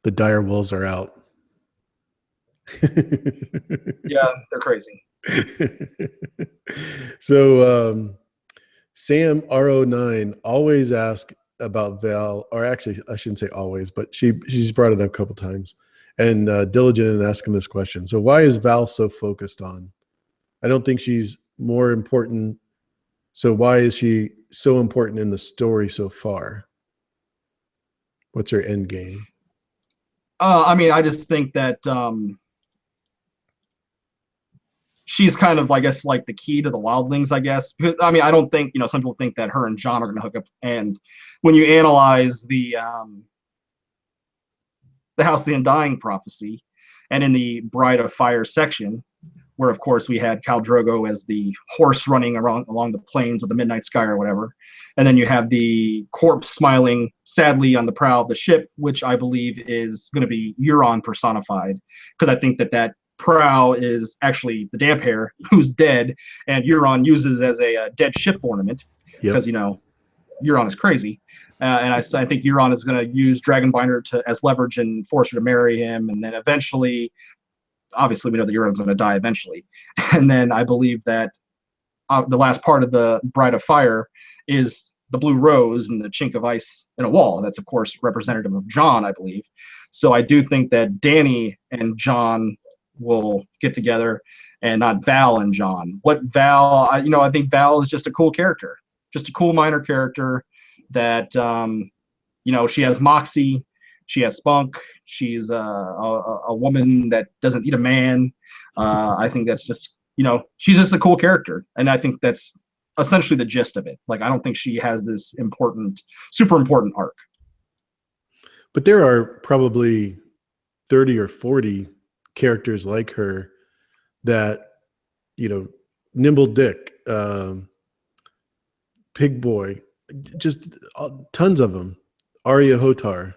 The dire wolves are out. Yeah, they're crazy. So Sam R09 always asks about Val, or actually I shouldn't say always, but she's brought it up a couple times, and diligent in asking this question. So why is Val so focused on? I don't think she's more important. So why is she so important in the story so far? What's her end game? I just think that she's kind of, I guess, like the key to the wildlings, I guess. Because, I don't think, some people think that her and Jon are going to hook up. And when you analyze the House of the Undying prophecy, and in the Bride of Fire section, where, of course, we had Khal Drogo as the horse running along the plains with the midnight sky or whatever. And then you have the corpse smiling sadly on the prow of the ship, which I believe is going to be Euron personified. Because I think that prow is actually the damp hair who's dead, and Euron uses as a dead ship ornament because Euron is crazy, and I think Euron is going to use Dragonbinder as leverage and force her to marry him, and then eventually, obviously we know that Euron's going to die eventually, and then I believe that the last part of the Bride of Fire is the blue rose and the chink of ice in a wall, and that's of course representative of Jon, I believe. So I do think that Dany and Jon will get together, and not Val and Jon. What Val, I think Val is just a cool character, just a cool minor character that, she has moxie, she has spunk, She's a woman that doesn't need a man. I think that's just, she's just a cool character. And I think that's essentially the gist of it. Like, I don't think she has this super important arc. But there are probably 30 or 40 characters like her that, Nimble Dick, Pig Boy, just tons of them. Arya Hotar,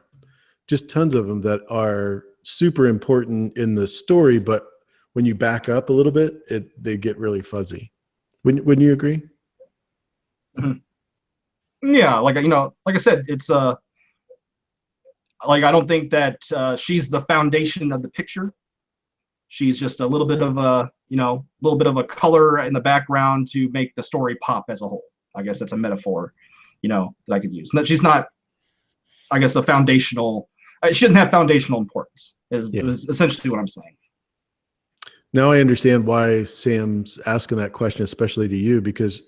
just tons of them that are super important in the story, but when you back up a little bit, they get really fuzzy. Wouldn't you agree? Mm-hmm. Yeah, like I said, it's like, I don't think that she's the foundation of the picture. She's just a little bit of a color in the background to make the story pop as a whole. I guess that's a metaphor, that I could use. She's not, I guess, a foundational. She doesn't have foundational importance. Is essentially what I'm saying. Now I understand why Sam's asking that question, especially to you, because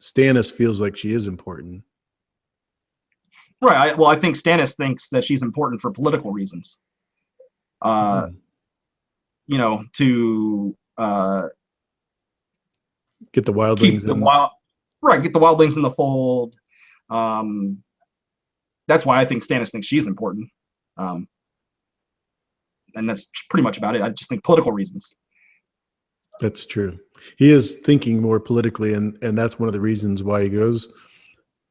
Stannis feels like she is important. Right. Well, I think Stannis thinks that she's important for political reasons. To get the wildlings get the wildlings in the fold. That's why I think Stannis thinks she's important. And that's pretty much about it. I just think political reasons. That's true. He is thinking more politically, and that's one of the reasons why he goes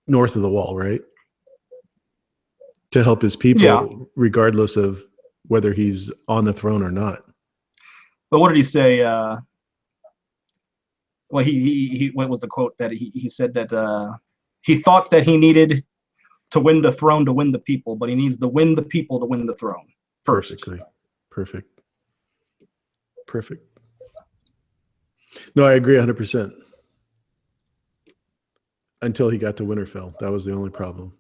north of the wall, right? To help his people, regardless of whether he's on the throne or not. But what did he say? Well, he what was the quote that he said that he thought that he needed to win the throne to win the people, but he needs to win the people to win the throne first. Perfectly. Perfect. No, I agree 100%. Until he got to Winterfell. That was the only problem.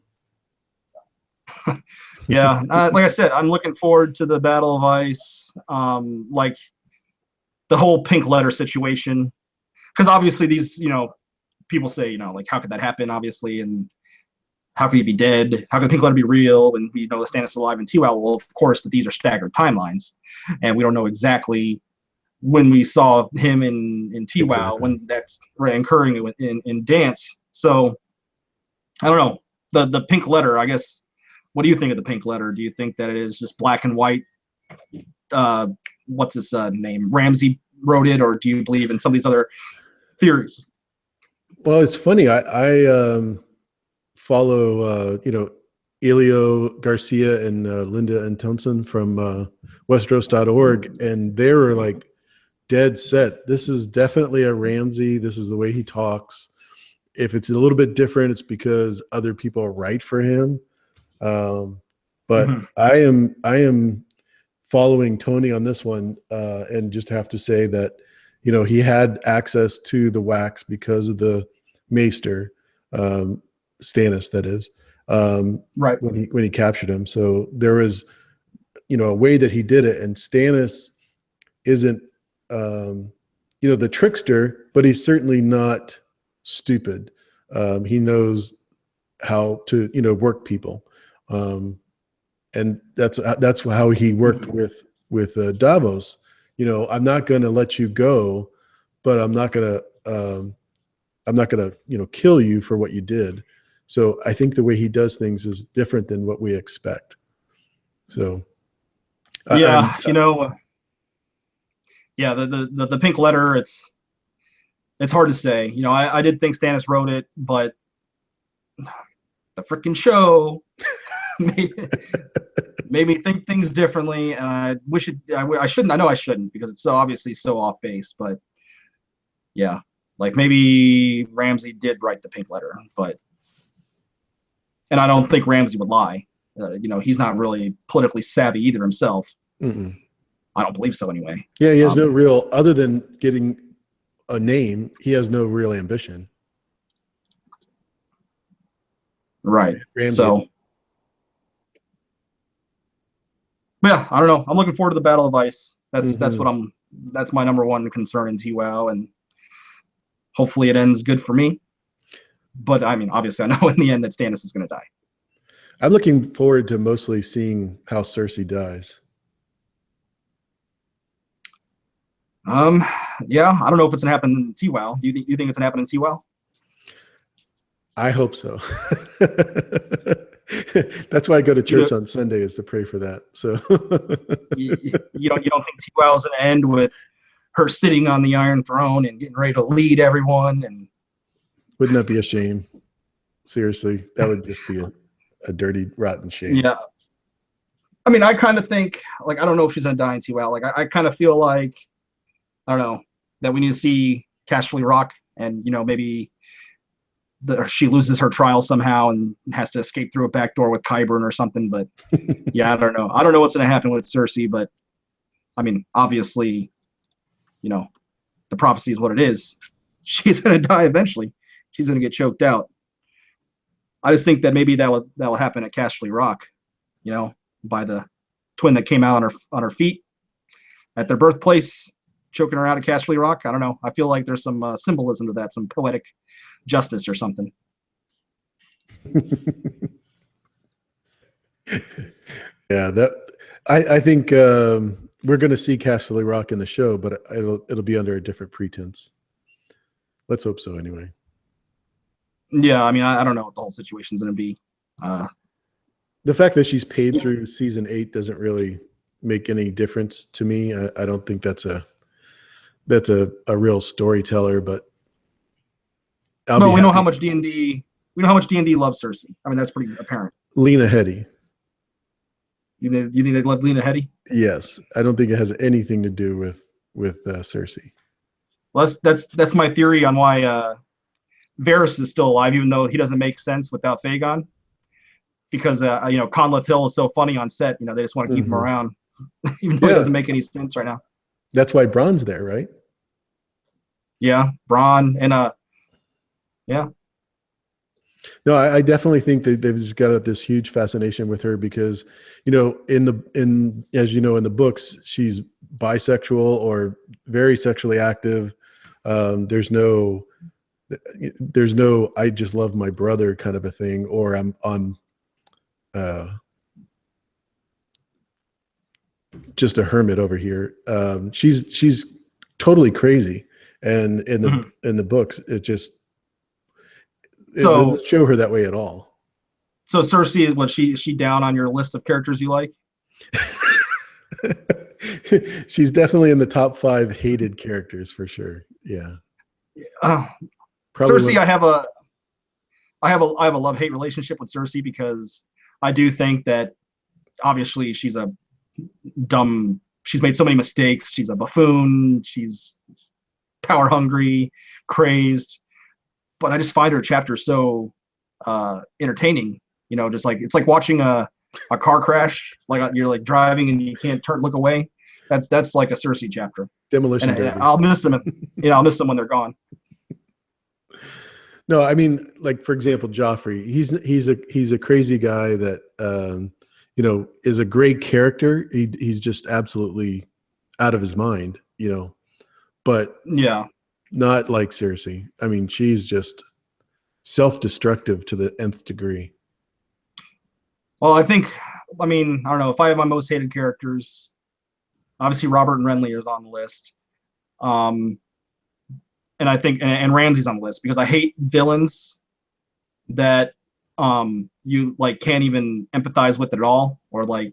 Yeah, like I said, I'm looking forward to the Battle of Ice. Like the whole Pink Letter situation, because obviously these, people say, like, how could that happen? Obviously, and how could he be dead? How could Pink Letter be real? And we know the Stannis alive in Tiwal. Well, of course, that these are staggered timelines, and we don't know exactly when we saw him in Tiwal, exactly, when that's occurring in Dance. So I don't know. The Pink Letter, I guess. What do you think of the Pink Letter? Do you think that it is just black and white? What's his name? Ramsay wrote it, or do you believe in some of these other theories? Well, it's funny. I follow Elio Garcia and Linda and Thompson from Westeros.org, and they were like dead set. This is definitely a Ramsay. This is the way he talks. If it's a little bit different, it's because other people write for him. But I am following Tony on this one, and just have to say that, he had access to the wax because of the Maester, Stannis, that is, right, when he captured him. So there was, a way that he did it, and Stannis isn't, the trickster, but he's certainly not stupid. He knows how to, work people. And that's how he worked with Davos. I'm not going to let you go, but I'm not going to kill you for what you did. So I think the way he does things is different than what we expect. So yeah, the Pink Letter, it's hard to say. I did think Stannis wrote it, but the freaking show made me think things differently, and I wish I shouldn't. I know I shouldn't, because it's so obviously so off base. But yeah, like maybe Ramsay did write the Pink Letter, and I don't think Ramsay would lie. He's not really politically savvy either himself. Mm-mm. I don't believe so anyway. Yeah, he has no real, other than getting a name, he has no real ambition. Right. Ramsay. So, yeah, I don't know. I'm looking forward to the Battle of Ice. That's my number one concern in TWOW, and hopefully it ends good for me. But I mean, obviously, I know in the end that Stannis is going to die. I'm looking forward to mostly seeing how Cersei dies. Yeah, I don't know if it's gonna happen in TWOW. You think it's gonna happen in TWOW? I hope so. That's why I go to church on Sunday, is to pray for that. So you don't think TWOW is gonna end with her sitting on the Iron Throne and getting ready to lead everyone? And wouldn't that be a shame? Seriously, that would just be a dirty, rotten shame. yeah, I mean, I kind of think, like, I don't know if she's gonna die in TWOW. Like, I kind of feel like, I don't know, that we need to see Casterly Rock, and maybe she loses her trial somehow and has to escape through a back door with Qyburn or something. But yeah, I don't know. I don't know what's going to happen with Cersei, but I mean, obviously, the prophecy is what it is. She's going to die eventually. She's going to get choked out. I just think that maybe that will happen at Casterly Rock, by the twin that came out on her feet at their birthplace, choking her out at Casterly Rock. I don't know. I feel like there's some symbolism to that, some poetic justice or something. Yeah, I think we're going to see Casterly Rock in the show, but it'll be under a different pretense. Let's hope so, anyway. Yeah, I mean, I don't know what the whole situation's going to be. The fact that she's paid through season 8 doesn't really make any difference to me. I don't think that's a real storyteller, but we know how much D&D. We know how much D&D loves Cersei. I mean, that's pretty apparent. Lena Headey. You think they love Lena Headey? Yes, I don't think it has anything to do with Cersei. Well, that's my theory on why Varys is still alive, even though he doesn't make sense without Fagon. Because Conleth Hill is so funny on set. They just want to keep him around, even though he doesn't make any sense right now. That's why Bronn's there, right? Yeah, Bronn and yeah. No, I definitely think that they've just got this huge fascination with her because, in the books, she's bisexual or very sexually active. There's no I just love my brother kind of a thing, or I'm just a hermit over here. She's totally crazy, and in the books, it doesn't show her that way at all. So Cersei, was she down on your list of characters you like? She's definitely in the top 5 hated characters for sure. Yeah. Cersei, I have a love-hate relationship with Cersei because I do think that obviously she's made so many mistakes. She's a buffoon. She's power hungry, crazed. But I just find her chapters so entertaining. Just like it's like watching a car crash. Like you're like driving and you can't look away. That's like a Cersei chapter. Demolition and Derby. I'll miss them. I'll miss them when they're gone. No, I mean, like for example, Joffrey. He's a crazy guy that is a great character. He's just absolutely out of his mind. But yeah. Not like Cersei. I mean, she's just self-destructive to the nth degree. Well, I don't know. If I have my most hated characters, obviously Robert and Renly is on the list. And I think, and Ramsay's on the list because I hate villains that you like can't even empathize with at all, or like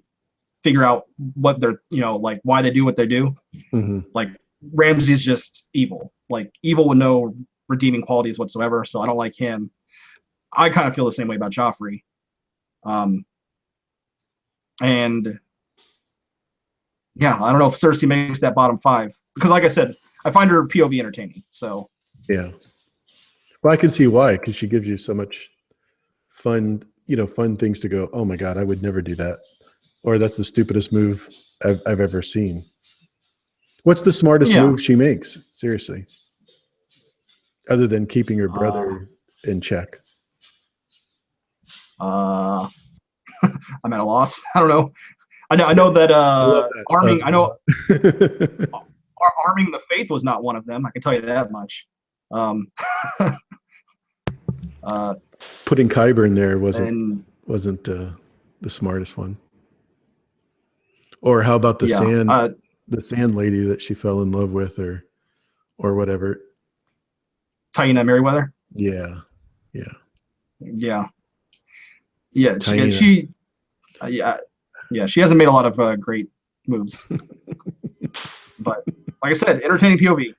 figure out what they're, like why they do what they do. Mm-hmm. Like Ramsay's just evil. Like evil with no redeeming qualities whatsoever. So I don't like him. I kind of feel the same way about Joffrey. And yeah, I don't know if Cersei makes that bottom 5 because, like I said, I find her POV entertaining. So yeah, well, I can see why, because she gives you so much fun things to go, oh my God, I would never do that, or that's the stupidest move I've ever seen. What's the smartest move she makes? Seriously. Other than keeping her brother in check. I'm at a loss. I don't know. I know that arming. I know arming the faith was not one of them. I can tell you that much. Putting Qyburn there wasn't wasn't the smartest one. Or how about the sand lady that she fell in love with, or whatever? Taina Merriweather. Yeah. Yeah. Taina. She hasn't made a lot of great moves, but like I said, entertaining POV.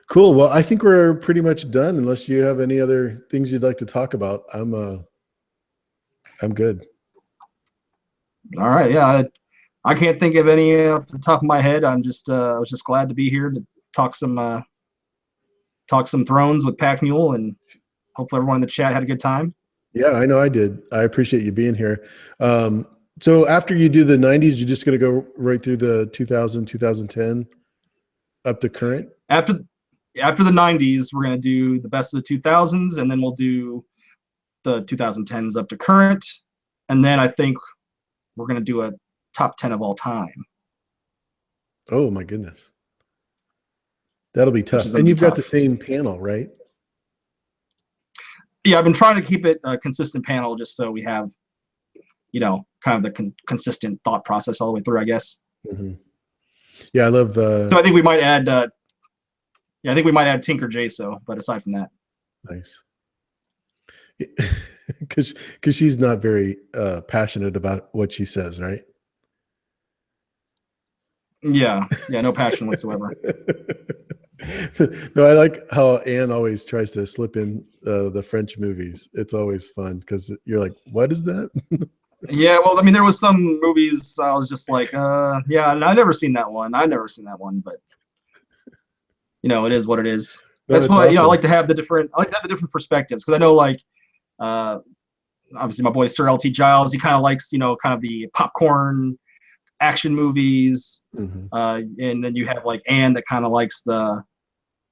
Cool. Well, I think we're pretty much done. Unless you have any other things you'd like to talk about, I'm good. All right. Yeah, I can't think of any off the top of my head. I was just glad to be here to talk some Thrones with Pack Mule, and hopefully everyone in the chat had a good time. Yeah, I know I did. I appreciate you being here. So after you do the 90s, you're just going to go right through the 2000, 2010 up to current? After the 90s, we're going to do the best of the 2000s, and then we'll do the 2010s up to current. And then I think we're going to do a top 10 of all time. Oh, my goodness. That'll be tough. And you've got the same panel, right? Yeah, I've been trying to keep it a consistent panel just so we have, kind of the consistent thought process all the way through, I guess. Mm-hmm. Yeah, I love. So I think we might add. I think we might add Tinker Jaso, but aside from that, nice. Because she's not very passionate about what she says, right? Yeah, no passion whatsoever. No, I like how Anne always tries to slip in the French movies. It's always fun because you're like, what is that? Yeah, well, I mean, there was some movies I was just like, yeah, I never seen that one. But it is what it is. That's why awesome. I like to have the different perspectives, because I know, like, obviously my boy Sir L.T. Giles, he kind of likes kind of the popcorn action movies, mm-hmm. And then you have like Anne that kind of likes the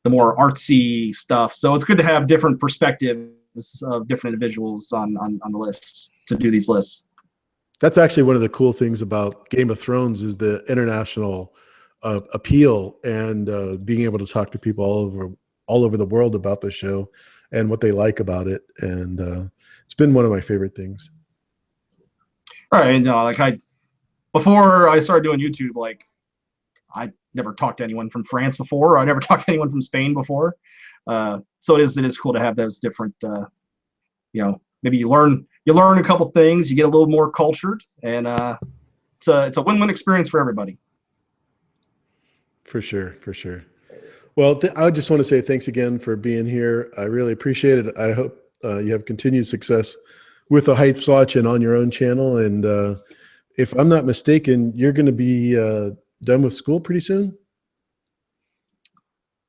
more artsy stuff. So it's good to have different perspectives of different individuals on the lists to do these lists. That's actually one of the cool things about Game of Thrones is the international appeal and being able to talk to people all over the world about the show and what they like about it. And it's been one of my favorite things. All right. Like before I started doing YouTube, like I never talked to anyone from France before. I never talked to anyone from Spain before. So it is cool to have those different, maybe you learn a couple things, you get a little more cultured, and it's a win-win experience for everybody. For sure. Well, I just want to say thanks again for being here. I really appreciate it. I hope you have continued success with the Hypes Watch and on your own channel. And if I'm not mistaken, you're going to be done with school pretty soon?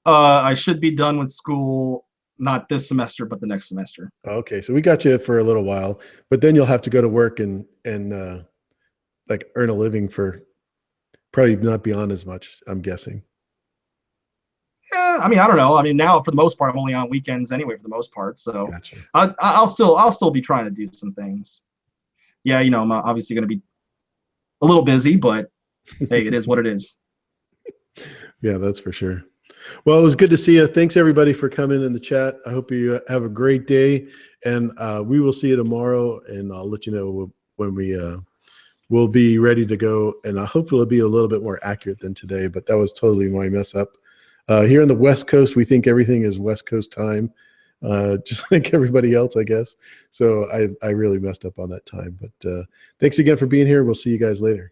I should be done with school, not this semester, but the next semester. Okay, so we got you for a little while, but then you'll have to go to work and like earn a living for probably not beyond as much, I'm guessing. Yeah, I mean, I don't know. I mean, now for the most part, I'm only on weekends anyway, for the most part. So gotcha. I'll still be trying to do some things. Yeah, I'm obviously going to be a little busy, but hey, it is what it is. Yeah, that's for sure. Well, it was good to see you. Thanks everybody for coming in the chat. I hope you have a great day, and we will see you tomorrow, and I'll let you know when we'll be ready to go, and I hope it'll be a little bit more accurate than today, but that was totally my mess up. Here on the West Coast, we think everything is West Coast time, just like everybody else, I guess. So I really messed up on that time, but thanks again for being here. We'll see you guys later.